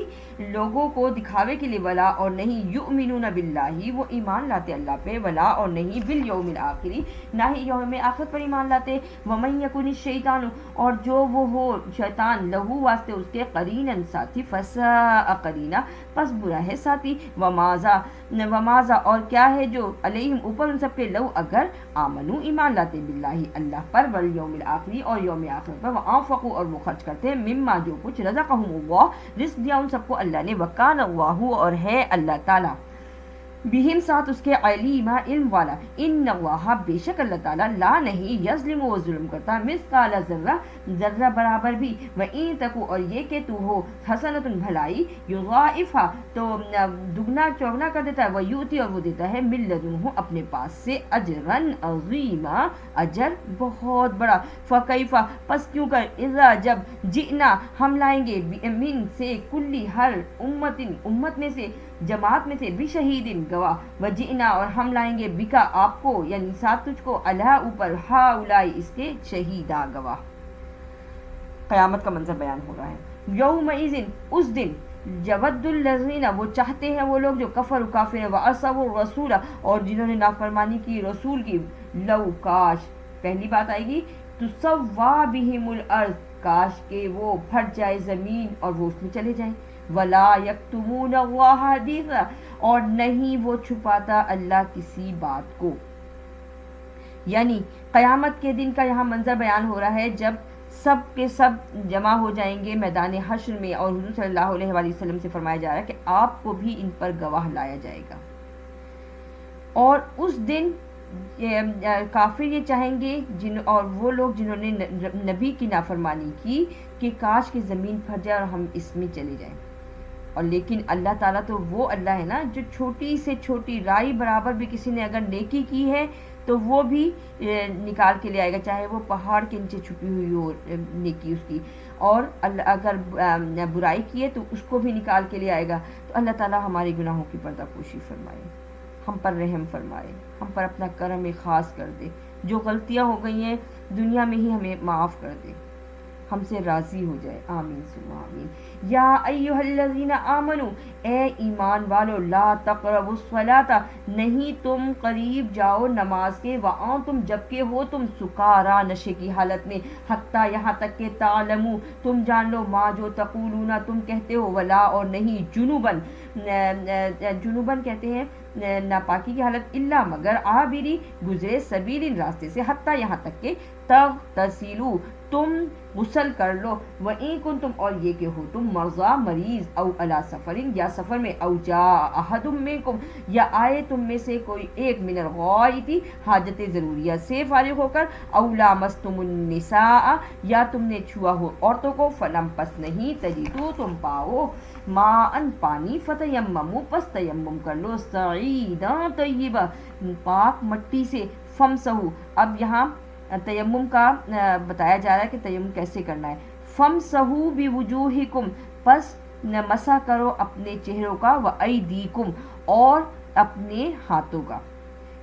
لوگوں کو دکھاوے کے لیے، ولا اور نہیں، یؤمنون باللہ وہ ایمان لاتے اللہ پہ، ولا اور نہیں، بالیوم الآخر نہ ہی یوم آخرت پر ایمان لاتے، ومن یکن الشیطان اور جو وہ ہو شیطان، لہو واسطے اس کے، قرینا ساتھی، فساء قرینا پس برا ہے ساتھی، وماذا اور کیا ہے جو، علیہم اوپر ان سب کے، لو اگر آمنو ایمان لاتے، باللہ اللہ پر، والیوم الآخری اور یوم آخرت پر، وانفقوا اور وہ خرچ کرتے ہیں، مما جو کچھ، رزقہم اللہ رزق دیا ان سب کو اللہ نے، وکان اللہ اور ہے اللہ تعالی، بہم ساتھ اس کے، علیما علم والا، ان اللہ بے شک اللہ تعالیٰ، لا نہیں، یظلم وہ ظلم کرتا، مثقال ذرہ ذرہ برابر بھی، وَإِن تَكُ اور یہ کہ تو ہو، حسنۃ بھلائی، یضاعفھا تو دگنا چوگنا کر دیتا ہے، وَیؤتی اور وہ دیتا ہے، من لدنہ اپنے پاس سے، اجرا عظیما اجر بہت بڑا، فکیف پس کیوں کر، اذا جب، جئنا ہم لائیں گے، من سے، کلی ہر امت میں سے، جماعت میں سے، بشہید گواہ، وجئنا اور ہم لائیں گے، بکا آپ کو یعنی ساتھ تجھ کو، علیہ اوپر، ہؤلاء اس کے، شہیدا گواہ۔ قیامت کا منظر بیان ہو رہا ہے، یومئذ اس دن، یود الذین وہ چاہتے ہیں وہ لوگ جو، کفروا کافر ہیں، وعصوا الرسول اور جنہوں نے نافرمانی کی رسول کی، لو کاش پہلی بات آئے گی، تسوا بہم الارض کاش کہ وہ پھٹ جائے زمین اور وہ اس میں چلے جائیں، ولا یکتمون اللہ حدیثا، اور نہیں وہ چھپاتا اللہ کسی بات کو. یعنی قیامت کے دن کا یہاں منظر بیان ہو رہا ہے جب سب کے سب جمع ہو جائیں گے میدان حشر میں، اور حضور صلی اللہ علیہ وآلہ وسلم سے فرمایا جا رہا ہے کہ آپ کو بھی ان پر گواہ لایا جائے گا. اور اس دن کافر یہ چاہیں گے اور وہ لوگ جنہوں نے نبی کی نافرمانی کی کہ کاش کی زمین پھٹ جائے اور ہم اس میں چلے جائیں. اور لیکن اللہ تعالیٰ تو وہ اللہ ہے نا جو چھوٹی سے چھوٹی رائی برابر بھی کسی نے اگر نیکی کی ہے تو وہ بھی نکال کے لے آئے گا، چاہے وہ پہاڑ کے نیچے چھپی ہوئی ہو نیکی اس کی. اور اگر برائی کی ہے تو اس کو بھی نکال کے لے آئے گا. تو اللہ تعالیٰ ہمارے گناہوں کی پردہ پوشی فرمائے، ہم پر رحم فرمائے، ہم پر اپنا کرم خاص کر دے. جو غلطیاں ہو گئی ہیں دنیا میں ہی ہمیں معاف کر دے، ہم سے راضی ہو جائے. آمین ثم آمین. یا ایھا الذین آمنو، اے ایمان والو، لا تقربوا الصلاۃ، نہیں تم قریب جاؤ نماز کے، وانتم جبکہ ہو تم سکارا نشے کی حالت میں، حتیٰ یہاں تک کہ تعلموا تم جان لو، ما جو تقولون تم کہتے ہو، ولا اور نہیں، جنوبن جنوبن کہتے ہیں ناپاکی کی حالت، الا مگر عابری گزرے، سبیل راستے سے، حتیٰ یہاں تک کہ تغتسلوا تم غسل کر لو، وَإِن كُنتُمْ اور یہ کہ ہو تم مرضی مریض، او علی سفرین یا سفر میں، او جاء احد منکم یا آئے تم میں سے کوئی ایک، من الغائط حاجت ضروریہ سے فارغ ہو کر، او لامستم النساء یا تم نے چھوا ہو عورتوں کو، فلم پس نہیں، تجدو تم پاؤ، ماء پانی، فتیمموا پس تیمم کر لو، صعیدا طیبا پاک مٹی سے، فمسحوا اب یہاں تیمم کا بتایا جا رہا ہے کہ تیمم کیسے کرنا ہے. فمسحوا بوجوہکم پس مسح کرو اپنے چہروں کا، وایدیکم اور اپنے ہاتھوں کا.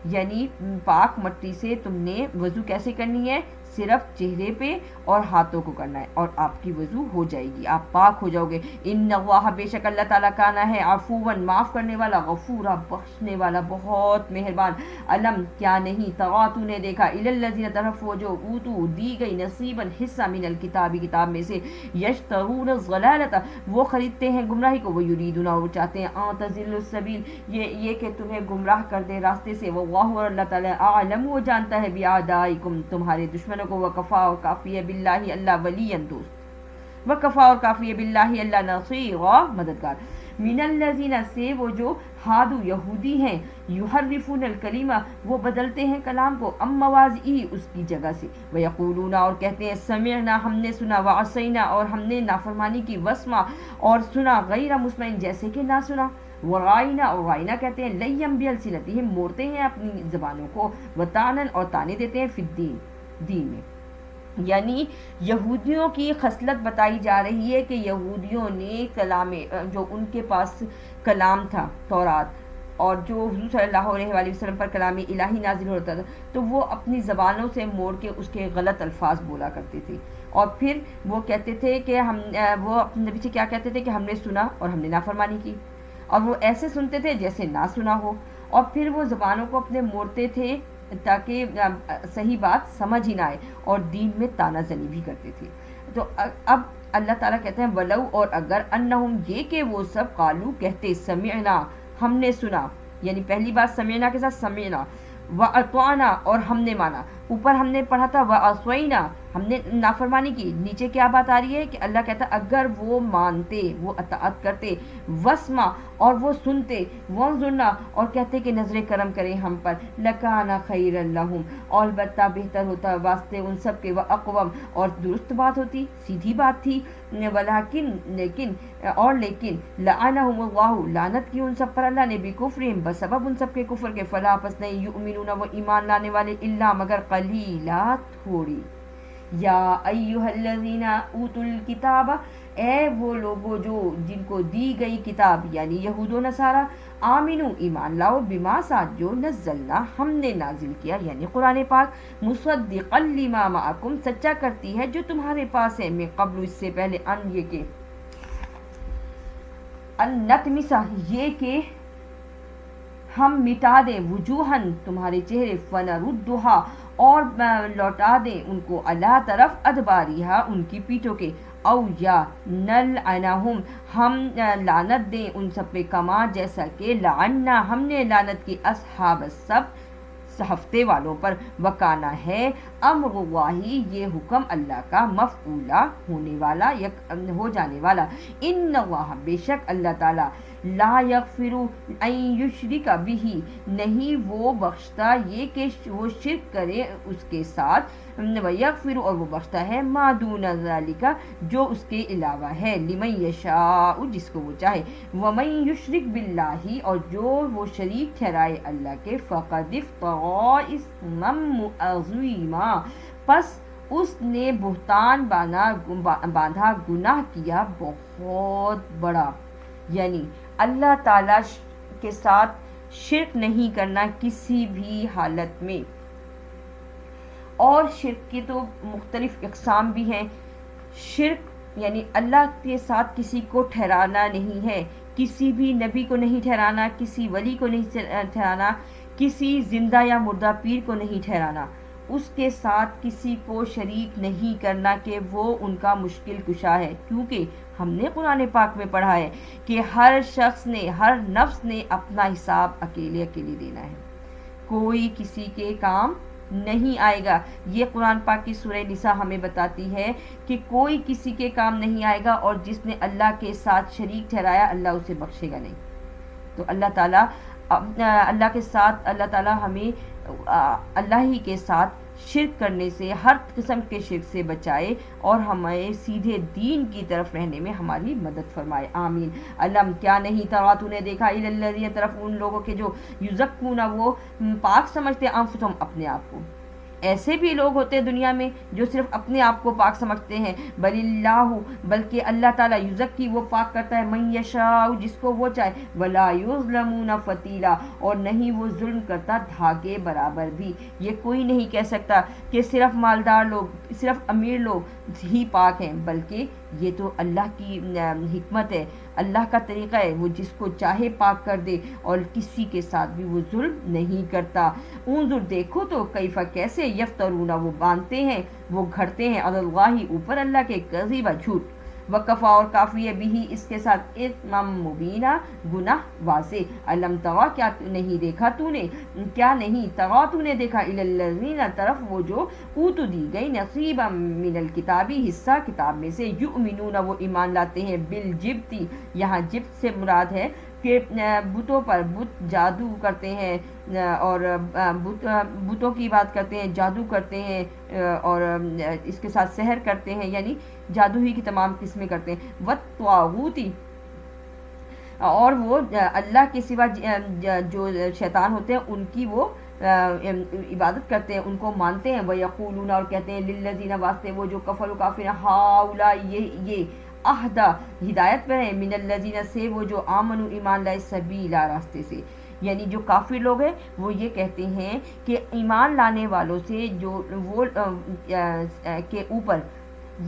یعنی پاک مٹی سے تم نے وضو کیسے کرنی ہے؟ صرف چہرے پہ اور ہاتھوں کو کرنا ہے، اور آپ کی وضو ہو جائے گی، آپ پاک ہو جاؤ گے. ان اللہ بے شک اللہ تعالیٰ کانا ہے، عفواً معاف کرنے والا، غفورا بخشنے والا، بہت مہربان. علم کیا نہیں، ترا تو نے دیکھا، الی الذین طرف وہ جو اوتو دی گئی، نصیباً حصہ، من الکتاب کتاب میں سے، یشترون الضلالۃ وہ خریدتے ہیں گمراہی کو، وہ یریدون اور وہ چاہتے ہیں، ان تضلوا السبیل یہ کہ تمہیں گمراہ کر دے راستے سے، واللہ اور اللہ تعالیٰ اعلم وہ جانتا ہے، باعدائکم تمہارے دشمنوں کو، وکفا اور کافی ہے باللہ اللہ ولی دوست، وکفا اور کافی ہے باللہ اللہ نصیر مددگار. من الذین سے وہ جو ہادو یہودی ہیں، یحرفون الکلمہ وہ بدلتے ہیں کلام کو، ام مواضعہ اس کی جگہ سے، ویقولون اور کہتے ہیں، سمعنا ہم نے سنا، وعصینا اور ہم نے نافرمانی کی، واسمع اور سنا، غیر مسمع جیسے کہ نہ سنا، ورائنا اور رائنا کہتے ہیں، لیم بالسنتہم موڑتے ہیں اپنی زبانوں کو، وطعنن اور تانے دیتے ہیں، فی الدین دین میں. یعنی یہودیوں کی خصلت بتائی جا رہی ہے کہ یہودیوں نے کلام جو ان کے پاس کلام تھا تورات، اور جو حضور صلی اللہ علیہ وآلہ وسلم پر کلام الہی نازل ہوتا تھا، تو وہ اپنی زبانوں سے موڑ کے اس کے غلط الفاظ بولا کرتے تھے. اور پھر وہ کہتے تھے کہ وہ اپنے نبی سے کیا کہتے تھے کہ ہم نے سنا اور ہم نے نافرمانی کی، اور وہ ایسے سنتے تھے جیسے نہ سنا ہو، اور پھر وہ زبانوں کو اپنے موڑتے تھے تاکہ صحیح بات سمجھ ہی نہ آئے، اور دین میں تانا زنی بھی کرتے تھے. تو اب اللہ تعالیٰ کہتے ہیں، ولو اور اگر، انہم یہ کہ وہ سب، قالو کہتے، سمعنا ہم نے سنا، یعنی پہلی بات سمعنا کے ساتھ سمعنا، واطعنا اور ہم نے مانا، اوپر ہم نے پڑھا تھا وعصینا ہم نے نافرمانی کی، نیچے کیا بات آ رہی ہے کہ اللہ کہتا ہے اگر وہ مانتے، وہ اطاعت کرتے، واسمع اور وہ سنتے، وانظرنا اور کہتے کہ نظر کرم کریں ہم پر، لکان خیر لہم اور البتہ بہتر ہوتا واسطے ان سب کے، واقوم اور درست بات ہوتی، سیدھی بات تھی، ولیکن لیکن لعنہم اللہ لعنت کی ان سب پر اللہ نے، بکفرہم بسبب ان سب کے کفر کے، فلا پس نہیں، یؤمنون وہ ایمان لانے والے، الا مگر قلیلا تھوڑی. یا ایھا الذین اوتوا الکتاب اے وہ لوگوں جو جن کو دی گئی کتاب، یعنی یہود و نصارہ، آمنو ایمان لاؤ، بما ساتھ جو نزلنا ہم نے نازل کیا، یعنی قرآن پاک، مصدقا لما معکم سچا کرتی ہے جو تمہارے پاس ہے، من قبل اس سے پہلے، ان یہ کہ، ان نطمسا یہ کہ ہم مٹا دیں، وجوہن تمہارے چہرے، فنردھا اور لوٹا دیں ان کو، اللہ طرف، ادباریہا ان کی پیٹھوں کے، او یا نلعنہم ہم لعنت دیں ان سب پہ، کما جیسا کہ لعنا ہم نے لعنت کی اصحاب السبت ہفتے والوں پر، وکانا ہے امر اللہ یہ حکم اللہ کا، مفعولا ہونے والا، ہو جانے والا، ان اللہ بے شک اللہ تعالی لا یغفر ان یشرک بہ نہیں وہ بخشتا یہ کہ وہ شرک کرے اس کے ساتھ، ویغفر اور وہ بخشتا ہے ما دون ذالک جو اس کے علاوہ ہے، لمن یشاء جس کو وہ چاہے، ومن یشرک باللہ اور جو وہ شریک ٹھہرائے اللہ کے، فقد افتری اثما عظیما پس اس نے بہتان باندھا گناہ کیا بہت بڑا، یعنی اللہ تعالیٰ کے ساتھ شرک نہیں کرنا کسی بھی حالت میں۔ اور شرک کی تو مختلف اقسام بھی ہیں، شرک یعنی اللہ کے ساتھ کسی کو ٹھہرانا نہیں ہے، کسی بھی نبی کو نہیں ٹھہرانا، کسی ولی کو نہیں ٹھہرانا، کسی زندہ یا مردہ پیر کو نہیں ٹھہرانا، اس کے ساتھ کسی کو شریک نہیں کرنا کہ وہ ان کا مشکل کشا ہے، کیونکہ ہم نے قرآن پاک میں پڑھا ہے کہ ہر شخص نے، ہر نفس نے اپنا حساب اکیلے دینا ہے، کوئی کسی کے کام نہیں آئے گا۔ یہ قرآن پاک کی سورہ نساء ہمیں بتاتی ہے کہ کوئی کسی کے کام نہیں آئے گا، اور جس نے اللہ کے ساتھ شریک ٹھہرایا اللہ اسے بخشے گا نہیں۔ تو اللہ تعالیٰ اللہ کے ساتھ، اللہ تعالیٰ ہمیں اللہ ہی کے ساتھ شرک کرنے سے، ہر قسم کے شرک سے بچائے اور ہمیں سیدھے دین کی طرف رہنے میں ہماری مدد فرمائے، آمین۔ علم کیا نہیں ترا تو نے دیکھا الی الذین طرف ان لوگوں کے جو یزکون وہ پاک سمجھتے انفسہم اپنے آپ کو، ایسے بھی لوگ ہوتے ہیں دنیا میں جو صرف اپنے آپ کو پاک سمجھتے ہیں، بل اللہ بلکہ اللہ تعالیٰ یزکی وہ پاک کرتا ہے من یشاء جس کو وہ چاہے، ولا یظلمون فتیلا اور نہیں وہ ظلم کرتا دھاگے برابر بھی۔ یہ کوئی نہیں کہہ سکتا کہ صرف مالدار لوگ، صرف امیر لوگ ہی پاک ہیں، بلکہ یہ تو اللہ کی حکمت ہے، اللہ کا طریقہ ہے، وہ جس کو چاہے پاک کر دے اور کسی کے ساتھ بھی وہ ظلم نہیں کرتا۔ انظر دیکھو تو کیف کیسے یفترون وہ باندھتے ہیں، وہ گھڑتے ہیں علی اللہ اوپر اللہ کے کذب جھوٹ، وکفا اور کافی ہے بھی اس کے ساتھ اثما مبینہ گناہ واضح۔ علم ترا کیا نہیں دیکھا تو نے، کیا نہیں ترا تو نے دیکھا الی الذین طرف وہ جو اوتو دی گئی نصیبا من الکتابی حصہ کتاب میں سے، یؤمنون وہ ایمان لاتے ہیں بالجبتی یہاں جبت سے مراد ہے کہ بتوں پر، بت جادو کرتے ہیں اور بتوں کی بات کرتے ہیں، جادو کرتے ہیں اور اس کے ساتھ سحر کرتے ہیں، یعنی جادو ہی کی تمام قسمیں کرتے ہیں، والطاغوتی اور وہ اللہ کے سوا جو شیطان ہوتے ہیں ان کی وہ عبادت کرتے ہیں، ان کو مانتے ہیں، وَيَقُولُونَ اور کہتے ہیں لِلَّذِينَ واسطے وہ جو کفروا کافر ہیں، ہَؤُلَاءِ یہ اہدا ہدایت پر ہیں، من الذین سے وہ جو آمنوا ایمان لائے، سبیلا راستے سے، یعنی جو کافر لوگ ہیں وہ یہ کہتے ہیں کہ ایمان لانے والوں سے جو وہ کے اوپر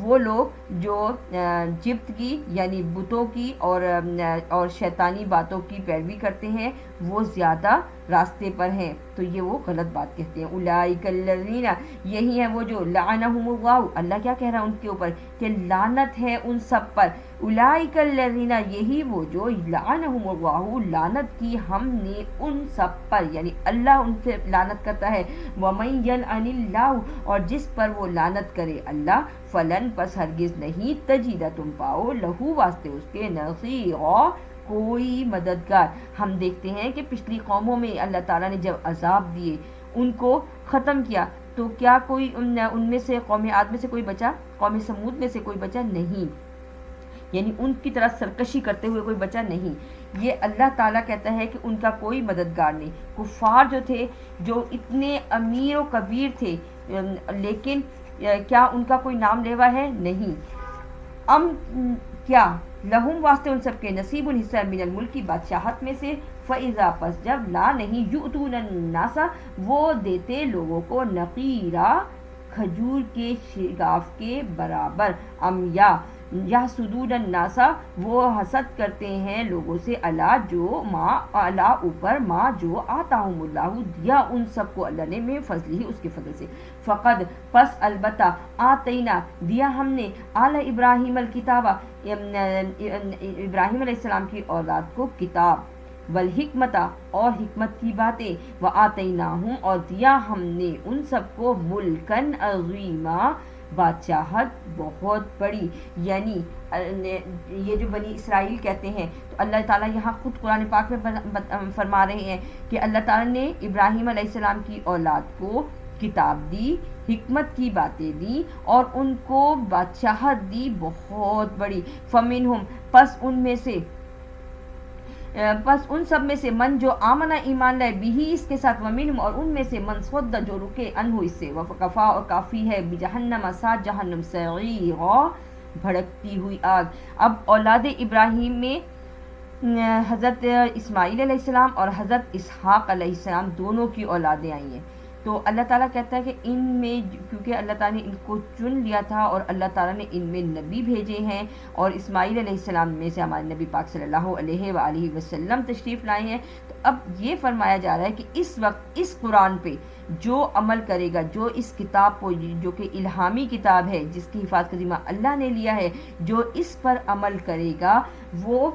وہ لوگ جو جبت کی یعنی بتوں کی اور شیطانی باتوں کی پیروی کرتے ہیں وہ زیادہ راستے پر ہیں، تو یہ وہ غلط بات کہتے ہیں۔ اولئک الذین یہی ہیں وہ جو لعنہم اللہ، اللہ کیا کہہ رہا ہے ان کے اوپر کہ لعنت ہے ان سب پر، اولئک الذین یہی وہ جو لعنہم اللہ لعنت کی ہم نے ان سب پر، یعنی اللہ ان سے لعنت کرتا ہے، ومن یلعن اللہ اور جس پر وہ لعنت کرے اللہ، فلن پس ہرگز نہیں تجیدہ تم پاؤ لہو واسطے اس کے نصیرا کوئی مددگار۔ ہم دیکھتے ہیں کہ پچھلی قوموں میں اللہ تعالیٰ نے جب عذاب دیے ان کو ختم کیا تو کیا کوئی ان میں سے قوم عاد میں سے کوئی بچا؟ قوم سمود میں سے کوئی بچا نہیں، یعنی ان کی طرح سرکشی کرتے ہوئے کوئی بچا نہیں۔ یہ اللہ تعالیٰ کہتا ہے کہ ان کا کوئی مددگار نہیں۔ کفار جو تھے، جو اتنے امیر و کبیر تھے، لیکن کیا ان کا کوئی نام لیوا ہے؟ نہیں۔ کیا لہم واسطے ان سب کے نصیب حصہ من الملک کی بادشاہت میں سے، فَإِذَا پس جب لا نہیں یؤتون الناس وہ دیتے لوگوں کو نقیرا کھجور کے شگاف کے برابر، یا یحسدون الناسا، وہ حسد کرتے ہیں لوگوں سے، اللہ جو ما اللہ اوپر ما جو آتاہم اللہ دیا ان سب کو اللہ نے میں فضل ہی اس کے فضل سے، فقد پس البتہ آتینا دیا ہم نے آل ابراہیم الکتابہ ابراہیم علیہ السلام کی اولاد کو کتاب، والحکمتہ اور حکمت کی باتیں، وآتیناہم اور دیا ہم نے ان سب کو ملکن عظیما بادشاہت بہت بڑی، یعنی یہ جو بنی اسرائیل کہتے ہیں تو اللہ تعالیٰ یہاں خود قرآن پاک میں فرما رہے ہیں کہ اللہ تعالیٰ نے ابراہیم علیہ السلام کی اولاد کو کتاب دی، حکمت کی باتیں دی اور ان کو بادشاہت دی بہت بڑی، فمنہم پس ان سب میں سے من جو آمنا ایمان لائے بھی اس کے ساتھ، ومنہم اور ان میں سے من صد جو رکے انہو اس سے، وکفا اور کافی ہے بجہنم ساتھ جہنم سعیرا بھڑکتی ہوئی آگ۔ اب اولاد ابراہیم میں حضرت اسماعیل علیہ السلام اور حضرت اسحاق علیہ السلام دونوں کی اولادیں آئی ہیں، تو اللہ تعالیٰ کہتا ہے کہ ان میں کیونکہ اللہ تعالیٰ نے ان کو چن لیا تھا اور اللہ تعالیٰ نے ان میں نبی بھیجے ہیں، اور اسماعیل علیہ السلام میں سے ہمارے نبی پاک صلی اللہ علیہ وآلہ وسلم تشریف لائے ہیں، تو اب یہ فرمایا جا رہا ہے کہ اس وقت اس قرآن پہ جو عمل کرے گا، جو اس کتاب کو جو کہ الہامی کتاب ہے جس کی حفاظت کا ذمہ اللہ نے لیا ہے، جو اس پر عمل کرے گا وہ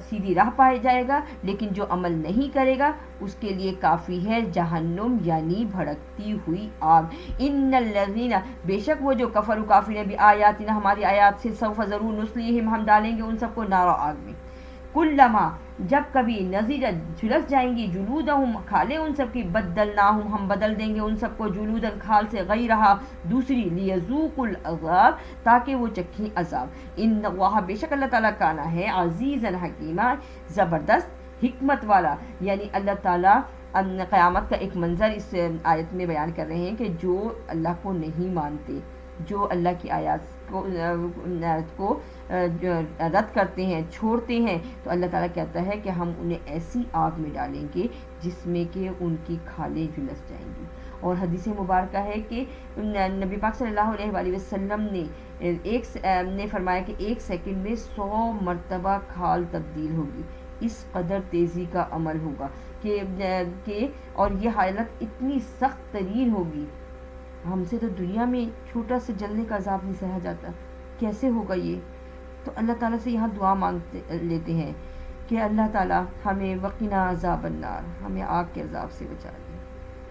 سیدھی راہ پائے جائے گا، لیکن جو عمل نہیں کرے گا اس کے لیے کافی ہے جہنم یعنی بھڑکتی ہوئی آگ۔ ان الذین بے شک وہ جو کفر کافر ہیں بھی آیاتنا ہماری آیات سے، سوف ضرور نصلیہم ہم ڈالیں گے ان سب کو نارا آگ میں، کلما جب کبھی نضجت جھلس جائیں گی، جلودہم کھالے ان سب کی، بدلناہم ہم بدل دیں گے ان سب کو، جلودن کھال سے غیرہا دوسری، لیذوقوا العذاب تاکہ وہ چکھیں عذاب، ان اللہ بے شک اللہ تعالیٰ کانا ہے عزیزا حکیمہ زبردست حکمت والا، یعنی اللہ تعالیٰ قیامت کا ایک منظر اس آیت میں بیان کر رہے ہیں کہ جو اللہ کو نہیں مانتے، جو اللہ کی آیات کو رد کرتے ہیں، چھوڑتے ہیں، تو اللہ تعالیٰ کہتا ہے کہ ہم انہیں ایسی آگ میں ڈالیں گے جس میں کہ ان کی کھالیں جھلس جائیں گی۔ اور حدیث مبارکہ ہے کہ نبی پاک صلی اللہ علیہ وآلہ وسلم نے فرمایا کہ 1 سیکنڈ میں 100 مرتبہ کھال تبدیل ہوگی، اس قدر تیزی کا عمل ہوگا کہ اور یہ حالت اتنی سخت ترین ہوگی، ہم سے تو دنیا میں چھوٹا سے جلنے کا عذاب نہیں سہا جاتا، کیسے ہوگا یہ؟ تو اللہ تعالیٰ سے یہاں دعا مانگتے لیتے ہیں کہ اللہ تعالیٰ ہمیں وقنا عذاب النار، ہمیں آگ کے عذاب سے بچا دے۔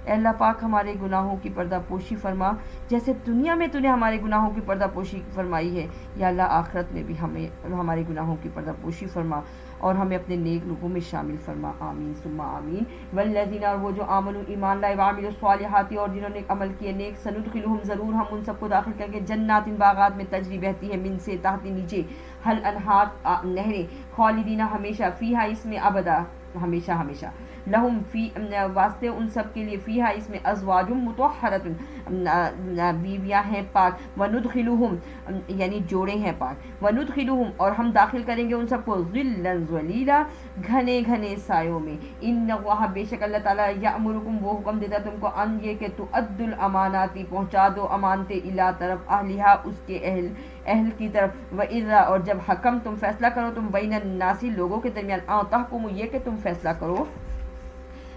اے اللہ پاک ہمارے گناہوں کی پردہ پوشی فرما، جیسے دنیا میں تو نے ہمارے گناہوں کی پردہ پوشی فرمائی ہے، یا اللہ آخرت میں بھی ہمیں ہمارے گناہوں کی پردہ پوشی فرما اور ہمیں اپنے نیک لوگوں میں شامل فرما، آمین ثم آمین۔ والذین اور وہ جو آمنوا ایمان لائے، وعملوا الصالحات اور جنہوں نے عمل کیے نیک، سندخلہم ضرور ہم ان سب کو داخل کریں گے جنات باغات میں تجری بہتی ہے من سے تحت نیچے، حل انہار نہریں، خالدین ہمیشہ، فیہا اس میں ابدا ہمیشہ ہمیشہ، لہم فی واسطے ان سب کے لیے، فیہا اس میں ازواج مطہرۃ بیویاں ہیں پاک، وندخلہم یعنی جوڑے ہیں پاک، وندخلہم اور ہم داخل کریں گے ان سب کو ظلا ظلیلا گھنے گھنے سایوں میں، ان اللہ بے شک اللہ تعالیٰ یامرکم وہ حکم دیتا تم کو، ان یہ کہ تؤدوا الاماناتی پہنچا دو امانتیں، الی طرف اہلہا اس کے اہل کی طرف، وَإِذَا اور جب حکم تم فیصلہ کرو تم بین الناس لوگوں کے درمیان، تحکموا یہ کہ تم فیصلہ کرو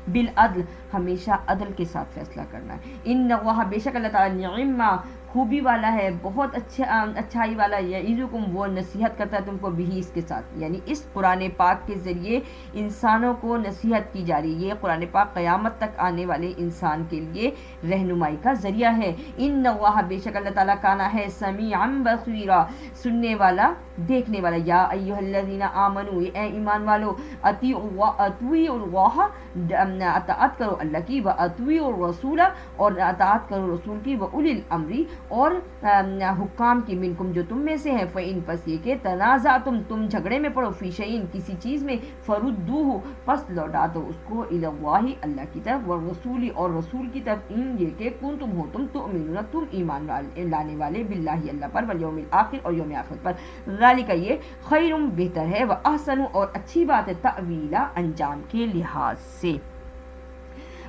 بالعدل ہمیشہ عدل کے ساتھ فیصلہ کرنا ہے، ان اللہ بے شک اللہ تعالیٰ نعم خوبی والا ہے، بہت اچھائی والا، یعظکم وہ نصیحت کرتا ہے تم کو بھی اس کے ساتھ، یعنی اس قرآن پاک کے ذریعے انسانوں کو نصیحت کی جا رہی ہے، یہ قرآن پاک قیامت تک آنے والے انسان کے لیے رہنمائی کا ذریعہ ہے، ان اللہ بے شک اللہ تعالیٰ کانا ہے سمیعا بصیرا سننے والا دیکھنے والا، یا ایھا الذین آمنوا اے ایمان والو، اطیعوا اللہ اطاعت کرو اللہ کی، واطیعوا الرسول اور اطاعت کرو رسول کی، واولی الامر اور حکام کی، منکم جو تم میں سے ہیں، فإن پس یہ کہ تنازعتم تم جھگڑے میں پڑو، فی شیء کسی چیز میں، فردوہ پس لوٹا دو اس کو، الی اللہ اللہ کی طرف، والرسول اور رسول کی طرف، ان یہ کہ کنتم ہو تم تؤمنون تم ایمان لانے والے، باللہ اللہ پر، والیوم الآخر اور یوم آخرت پر، ذالک یہ خیر بہتر ہے، واحسن اور اچھی بات ہے، تأویلا انجام کے لحاظ سے۔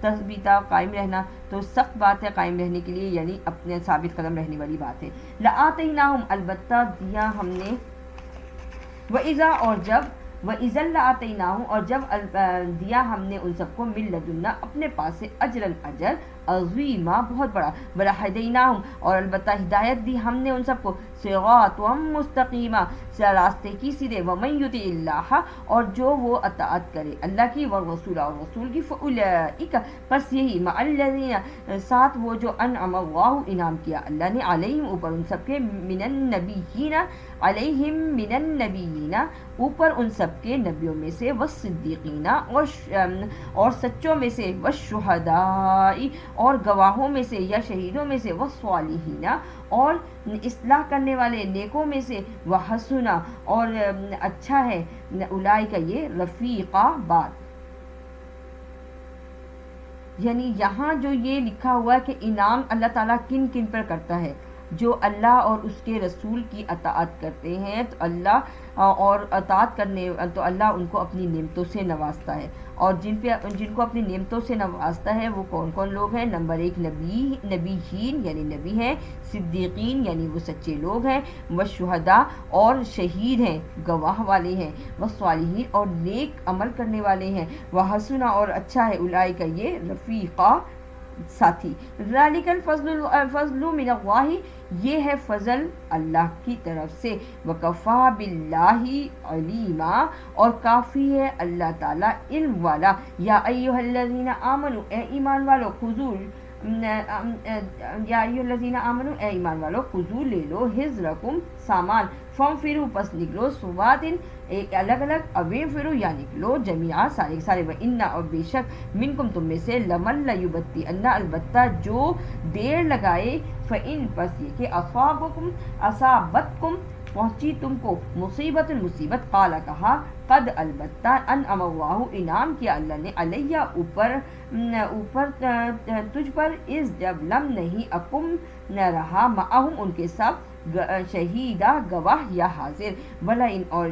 تثبیتا قائم رہنا، تو سخت بات ہے قائم رہنے کے لیے، یعنی اپنے ثابت قدم رہنے والی بات ہے۔ لآتیناہم البتہ دیا ہم نے، وَإِذَا اور جب، وَإِذًا لَآتَيْنَاهُمْ اور جب دیا ہم نے ان سب کو مِن لَدُنَّا اپنے پاس سے اجرن اجر عظیما بہت بڑا، وَلَہَدَيْنَاهُمْ اور البتہ ہدایت دی ہم نے ان سب کو صراطا مستقیما راستے کی سیدھے، وَمَن یُطِعِ اللَّهَ اور جو وہ اطاعت کرے اللہ کی، والرسول اور رسول کی، فَأُولَئِکَ پس یہی، مع الذین ساتھ وہ جو انعم اللہ انعام کیا اللہ نے، علیہم اوپر ان سب کے، من النبیین علیہم من النبیین اوپر ان سب کے نبیوں میں سے، والصدیقین اور سچوں میں سے، والشہداء اور گواہوں میں سے یا شہیدوں میں سے، والصالحین اور اصلاح کرنے والے نیکوں میں سے، وحسن اور اچھا ہے، اولئک یہ، رفیقہ بات، یعنی یہاں جو یہ لکھا ہوا ہے کہ انعام اللہ تعالیٰ کن کن پر کرتا ہے، جو اللہ اور اس کے رسول کی اطاعت کرتے ہیں تو اللہ اور اطاعت کرنے تو اللہ ان کو اپنی نعمتوں سے نوازتا ہے، اور جن کو اپنی نعمتوں سے نوازتا ہے وہ کون کون لوگ ہیں؟ نمبر 1 نبیین یعنی نبی ہیں، صدیقین یعنی وہ سچے لوگ ہیں، والشہداء اور شہید ہیں گواہ والے ہیں، والصالحین اور نیک عمل کرنے والے ہیں، وحسن اور اچھا ہے، اولئک یہ، رفیقہ ساتھی، ذالک الفضل من اللہ یہ ہے فضل اللہ کی طرف سے، وکفا باللہ علیما اور کافی ہے اللہ تعالیٰ علم والا، یا ایھا الذین آمنوا اے ایمان والو، خذوا یا ایھا الذین آمنوا اے ایمان والو، خذوا لے لو، حذرکم سامان، فانفروا پس نکلو، ثباتن ایک الگ الگ، اوینفروا یا نکلو جمیعا سارے کے سارے، وَإِنَّ اور بے شک، منکم تم میں سے، لمن لیبطئن البتہ جو دیر لگائے، فإن پس یہ کہ اصابتکم پہنچی تم کو، مصیبت مصیبت، قال کہا، قد البتہ، انعم اللہ انعام کیا اللہ نے، علیہ اوپر تجھ پر، اس جب لم نہیں اکم نہ رہا، معہم ان کے ساتھ، شہیدہ گواہ یا حاضر، وَلَئِنْ اور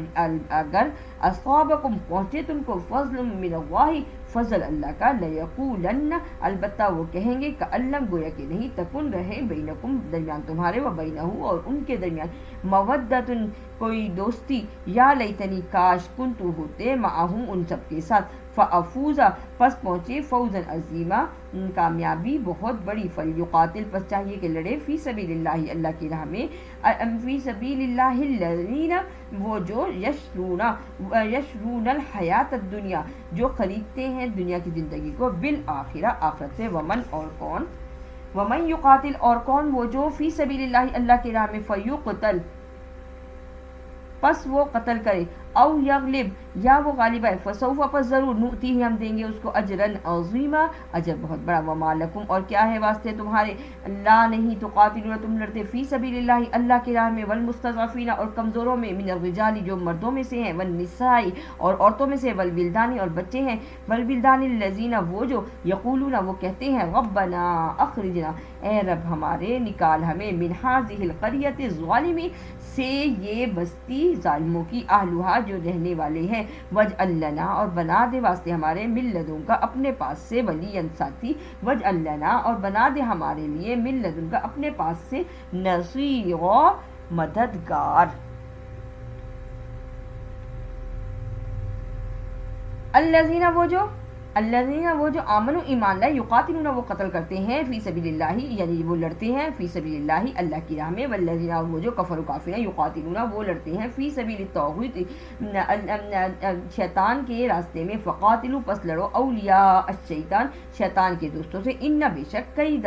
اگر اصابکم پہنچے تم کو، فضل من اللہ فضل اللہ کا، لیقولن البتہ وہ کہیں گے، کألم گویا کہ نہیں، تکن رہے، بینکم درمیان تمہارے، و بینہ اور ان کے درمیان، مودتن کوئی دوستی، یا لیتنی کاش، کنتو ہوتے، معہم ان سب کے ساتھ، فافوزا پس پہنچے، فوزا عظیما کامیابی بہت بڑی، فلیقاتل پس چاہیے کہ لڑے، فی سبیل اللہ اللہ کی راہ میں، فی سبیل اللہ الذین وہ جو یشرون الحیات الدنیا جو خریدتے ہیں دنیا کی زندگی کو، بالآخرہ آخرت سے، ومن اور کون، ومن یقاتل اور کون وہ جو، فی سبیل اللہ اللہ کی راہ میں، فیقتل پس وہ قتل کرے، او یغلب یا وہ غالب ہے، فسوف پس ضرور، نؤتی ہی ہم دیں گے اس کو، اجرن عظیما اجر بہت بڑا، وما لکم اور کیا ہے واسطے تمہارے، لا نہیں تقاتلون تم لڑتے، فی سبیل اللہ اللہ کی راہ میں، والمستضعفین اور کمزوروں میں، من الرجال جو مردوں میں سے ہیں، والنساء اور عورتوں میں سے، والولدان اور بچے ہیں، والولدان الذین وہ جو، یقولون وہ کہتے ہیں، ربنا اخرجنا اے رب ہمارے نکال ہمیں، من ھذہ القریۃ الظالم سے یہ بستی ظالموں کی، اہلھا جو رہنے والے ہیں، وجعل لنا اور بنا دے واسطے ہمارے، من لدنک اپنے پاس سے، ولیا ساتھی، وجعل لنا اور بنا دے ہمارے لیے، من لدنک اپنے پاس سے، نصیرا مددگار۔ الذین وہ جو آمنوا ایمان لائے، یقاتلون وہ قتل کرتے ہیں، فی سبیل اللہ یعنی وہ لڑتے ہیں، فی سبیل اللہ اللہ کی راہ میں، والذین وہ جو کفروا کافر ہیں، یقاتلون وہ لڑتے ہیں، فی سبیل الطاغوت شیطان کے راستے میں، فقاتلوا پس لڑو، اولیاء الشیطان شیطان کے دوستوں سے، ان بے شک قید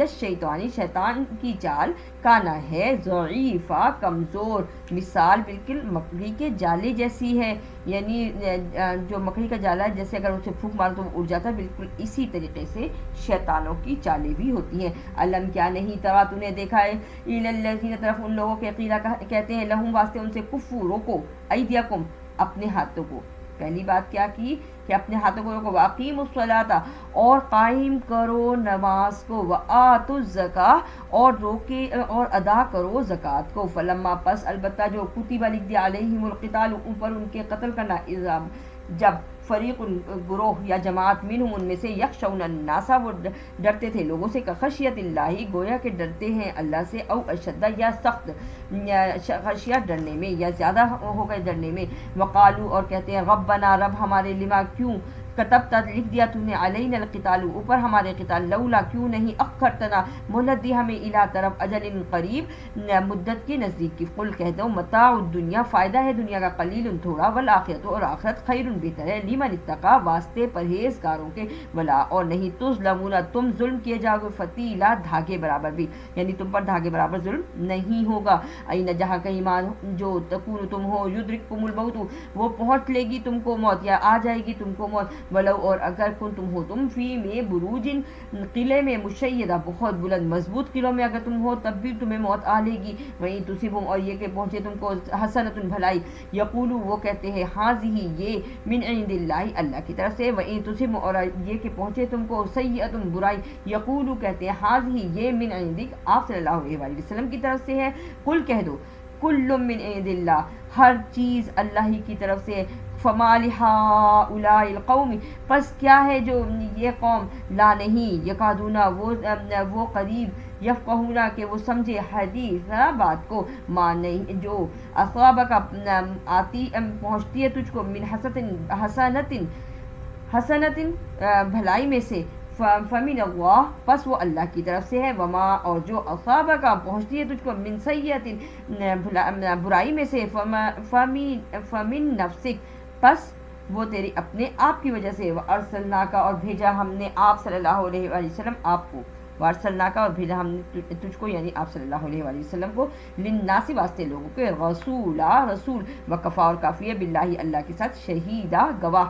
الشیطانی شیطان کی چال، کانا ہے، ضعیفہ کمزور، مثال بالکل مکڑی کے جالے جیسی ہے، یعنی جو مکڑی کا جالا ہے جیسے اگر اسے پھونک مارو تو وہ اڑ جاتا ہے، بالکل اسی طریقے سے شیطانوں کی چالیں بھی ہوتی ہیں۔ علم کیا نہیں ترا تو نے دیکھا ہے، الی الذین طرف ان لوگوں کے، قیلا کہتے ہیں، لہم واسطے ان سے، کفو روکو، ایدیکم اپنے ہاتھوں کو، پہلی بات کیا کی کہ اپنے ہاتھوں کو روکو، واقیموا الصلاۃ اور قائم کرو نماز کو، وآتوا الزکاۃ اور روکے اور ادا کرو زکوٰۃ کو، فلما پس البتہ جو، کتب لکھ دیا، علیہم القتال اوپر ان کے قتل کرنا، جب فریق گروہ یا جماعت منہم ان میں سے یخشون الناس وہ ڈرتے تھے لوگوں سے خشیت اللہ گویا کہ ڈرتے ہیں اللہ سے، او اشد یا سخت خشیت ڈرنے میں یا زیادہ ہو گئے ڈرنے میں، وقالو اور کہتے ہیں ربنا رب ہمارے لما کیوں کتبتا لکھ دیا تو نے علینا القتال اوپر ہمارے قتال، لولا کیوں نہیں اخرتنا مہلت دی ہمیں الی طرف اجل قریب مدت کے نزدیک کی، قل کہہ دو متاع الدنیا فائدہ ہے دنیا کا قلیل تھوڑا، والآخرت اور آخرت خیر بہتر ہے، لمن اتقا واسطے پرہیزگاروں کے، ولا اور نہیں تظلمون تم ظلم کیے جاؤ گے فتیلا دھاگے برابر بھی، یعنی تم پر دھاگے برابر ظلم نہیں ہوگا، این جہاں کہیں مان جو تکون تم ہو یدرککم الموت وہ پہنچ لے گی تم کو موت یا آ جائے گی تم کو موت، ولو اور اگر کن تم ہو تم فی میں بروجن قلعے میں مشیدہ بہت بلند مضبوط قلعوں میں اگر تم ہو تب بھی تمہیں موت آ لے گی، وہیں تصیبہم اور یہ کہ پہنچے تم کو حسنۃ بھلائی، یقولو وہ کہتے ہیں حاذہ یہ من عند اللہ اللہ کی طرف سے، وہیں تصیبہم اور یہ کہ پہنچے تم کو سیئۃ برائی، یقولو کہتے ہیں حاذہ یہ من عندک آپ صلی اللہ علیہ وآلہ وسلم کی طرف سے ہے، قل کہہ دو کل من عند اللہ ہر چیز اللہ ہی کی طرف سے، فما لہؤلاء القوم پس کیا ہے جو یہ قوم لا نہیں یکادونا وہ قریب یفقہونا کہ وہ سمجھے حدیث بات کو، ما نہیں جو اصابک آتی پہنچتی ہے تجھ کو من حسنۃ بھلائی میں سے، فمن اللہ پس وہ اللہ کی طرف سے ہے، وما اور جو اصابک پہنچتی ہے تجھ کو من سیئۃ برائی میں سے، فمن نفسک پس وہ تیری اپنے آپ کی وجہ سے، وارسلناک اور بھیجا ہم نے آپ صلی اللہ علیہ وآلہ وسلم آپ کو، وارسلناک اور بھیجا ہم نے تجھ کو یعنی آپ صلی اللہ علیہ وآلہ وسلم کو، للناس واسطے لوگوں کے، رسولا رسول، وکفا اور کافی ہے باللہ اللہ کے ساتھ، شہیدہ گواہ،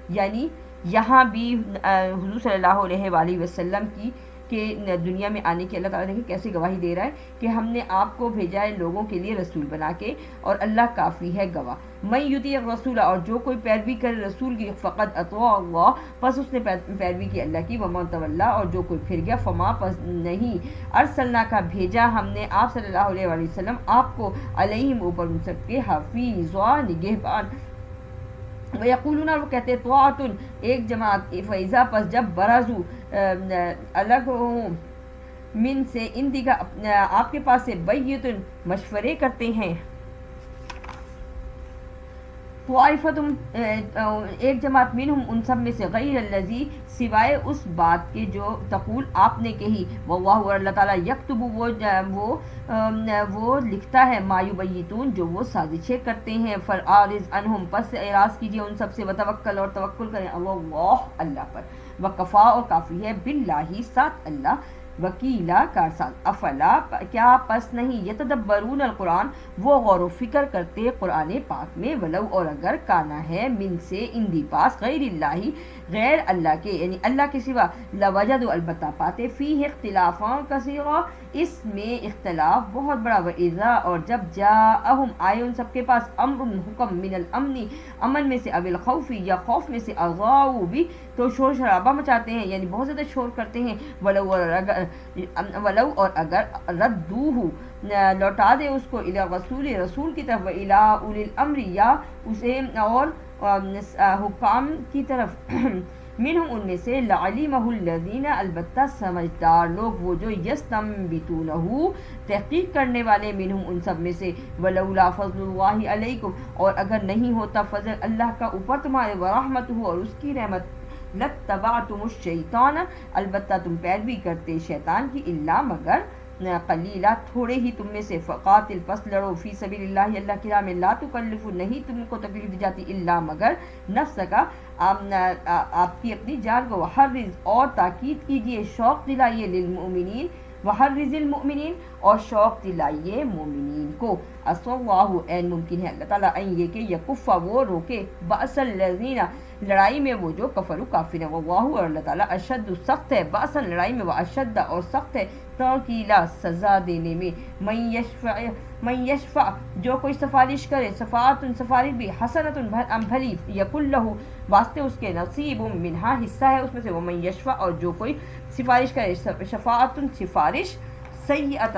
یعنی یہاں بھی حضور صلی اللہ علیہ وآلہ وسلم کی کہ دنیا میں آنے کی اللہ تعالیٰ دیکھیں کیسے گواہی دے رہا ہے کہ ہم نے آپ کو بھیجا ہے لوگوں کے لیے رسول بنا کے، اور اللہ کافی ہے گواہ، من یطیع الرسول اور جو کوئی پیروی کرے رسول کی، فقد اطاع اللہ پس اس نے پیروی کی اللہ کی، ومن تولی اور جو کوئی پھر گیا، فما پس نہیں ارسلنا کا بھیجا ہم نے آپ صلی اللہ علیہ وآلہ وسلم آپ کو، علیہم اوپر ان سب کے، حفیظا نگہبان، وَيَقُولُونَ وہ کہتے طاعۃ ایک جماعت، فیضا پس جب برازو الگ ہوں، من سے ان دیگا آپ کے پاس سے، بیتن مشورے کرتے ہیں، طائفتم ایک جماعت منہم ان سب میں سے، غیر الذی سوائے اس بات کے جو تقول آپ نے کہی، واللہ اور اللہ تعالیٰ یکتب وہ لکھتا ہے، ما یبیتون جو وہ سازشیں کرتے ہیں، فاعرض عنہم پس اعراض کیجیے ان سب سے، وتوکل اور توکل کریں، اللہ اللہ پر، وکفا اور کافی ہے، باللہ ساتھ اللہ، وکیلا کارساز، افلا کیا پس نہیں، یتدبرون القرآن وہ غور و فکر کرتے قرآن پاک میں، ولو اور اگر کانا ہے من سے اندی پاس، غیر اللہ غیر اللہ کے یعنی اللہ کے سوا، لوجد البتہ پاتے، فیہ اختلافاں کثیرا اس میں اختلاف بہت بڑا، وَإِذَا اور جب جاءہم آئے ان سب کے پاس، امر حکم، من الامن امن میں سے، او الخوف یا خوف میں سے، اغاؤ بھی تو شور شرابہ مچاتے ہیں یعنی بہت زیادہ شور کرتے ہیں، ولو اور اگر ردوہ لوٹا دے اس کو، الی رسول کی طرف، الی اولی الامر یا اسے اور حکام کی طرف، منہم ان میں سے، لعلمہ الذین البتہ سمجھدار لوگ وہ جو، یستنبطونہ تحقیق کرنے والے، منہم ان سب میں سے، ولولا فضل اللہ علیکم اور اگر نہیں ہوتا فضل اللہ کا اوپر تمہارے، ورحمتہ اور اس کی رحمت، لاتبعتم الشیطان البتہ تم پیروی کرتے شیطان کی، الا مگر قلیلہ تھوڑے ہی تم میں سے، فقاتل پس لڑو، فی سبیل اللہ اللہ کی راہ میں، لا تکلف نہیں تم کو تکلیف دی جاتی، الا مگر نفس کا آپ کی اپنی جان کو، وحرز اور تاکید کیجیے، شوق دلائیے، للمؤمنین وحرز المؤمنین اور شوق دلائیے مومنین کو، عسى اللہ این ممکن ہے اللہ تعالیٰ، این یہ کہ یکفا وہ روکے، بأس الذین لڑائی میں وہ جو، کفروا کافر ہیں، واللہ اور اللہ تعالیٰ اشد سخت ہے، بأسا لڑائی میں، واشد اور سخت ہے، تنقیلا سزا دینے میں، من یشفع جو کوئی سفارش کرے، شفاعت سفارش بھی، حسنۃ بھلی، یکن لہ واسطے اس کے، نصیب منہا حصہ ہے اس میں سے، ومن یشفع اور جو کوئی سفارش کرے، شفاعت سفارش، سیئۃ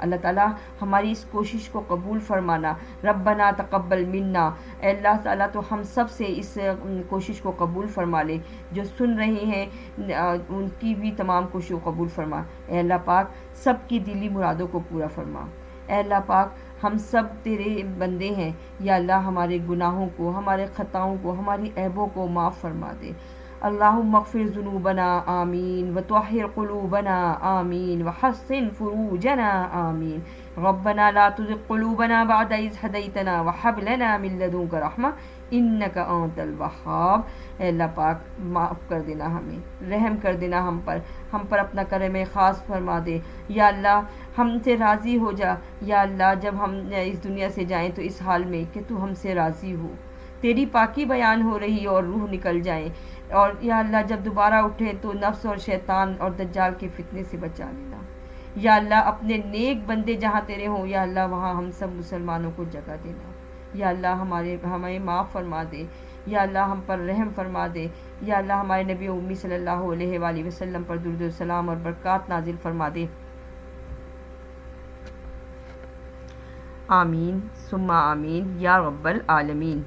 اللہ تعالیٰ ہماری اس کوشش کو قبول فرمانا. ربنا تقبل منا، اے اللہ تعالیٰ تو ہم سب سے اس کوشش کو قبول فرما لے. جو سن رہے ہیں ان کی بھی تمام کوششوں کو قبول فرما. اے اللہ پاک سب کی دلی مرادوں کو پورا فرما. اے اللہ پاک ہم سب تیرے بندے ہیں، یا اللہ ہمارے گناہوں کو، ہمارے خطاؤں کو، ہماری عیبوں کو معاف فرما دے. اللہم اغفر ذنوبنا آمین وطہر قلوبنا آمین وحسن فروجنا آمین. ربنا لا تزغ قلوبنا بعد اذ ہدیتنا وہب لنا من لدنک رحمہ انک انت الوہاب. اے اللہ پاک معاف کر دینا، ہمیں رحم کر دینا، ہم پر اپنا کرم خاص فرما دے. یا اللہ ہم سے راضی ہو جا. یا اللہ جب ہم اس دنیا سے جائیں تو اس حال میں کہ تو ہم سے راضی ہو، تیری پاکی بیان ہو رہی اور روح نکل جائیں. اور یا اللہ جب دوبارہ اٹھے تو نفس اور شیطان اور دجال کے فتنے سے بچا لینا. یا اللہ اپنے نیک بندے جہاں تیرے ہوں یا اللہ وہاں ہم سب مسلمانوں کو جگہ دینا. یا اللہ ہمیں معاف فرما دے. یا اللہ ہم پر رحم فرما دے. یا اللہ ہمارے نبی امی صلی اللہ علیہ وآلہ وسلم پر درود و سلام اور برکات نازل فرما دے. آمین ثم آمین یا رب العالمین.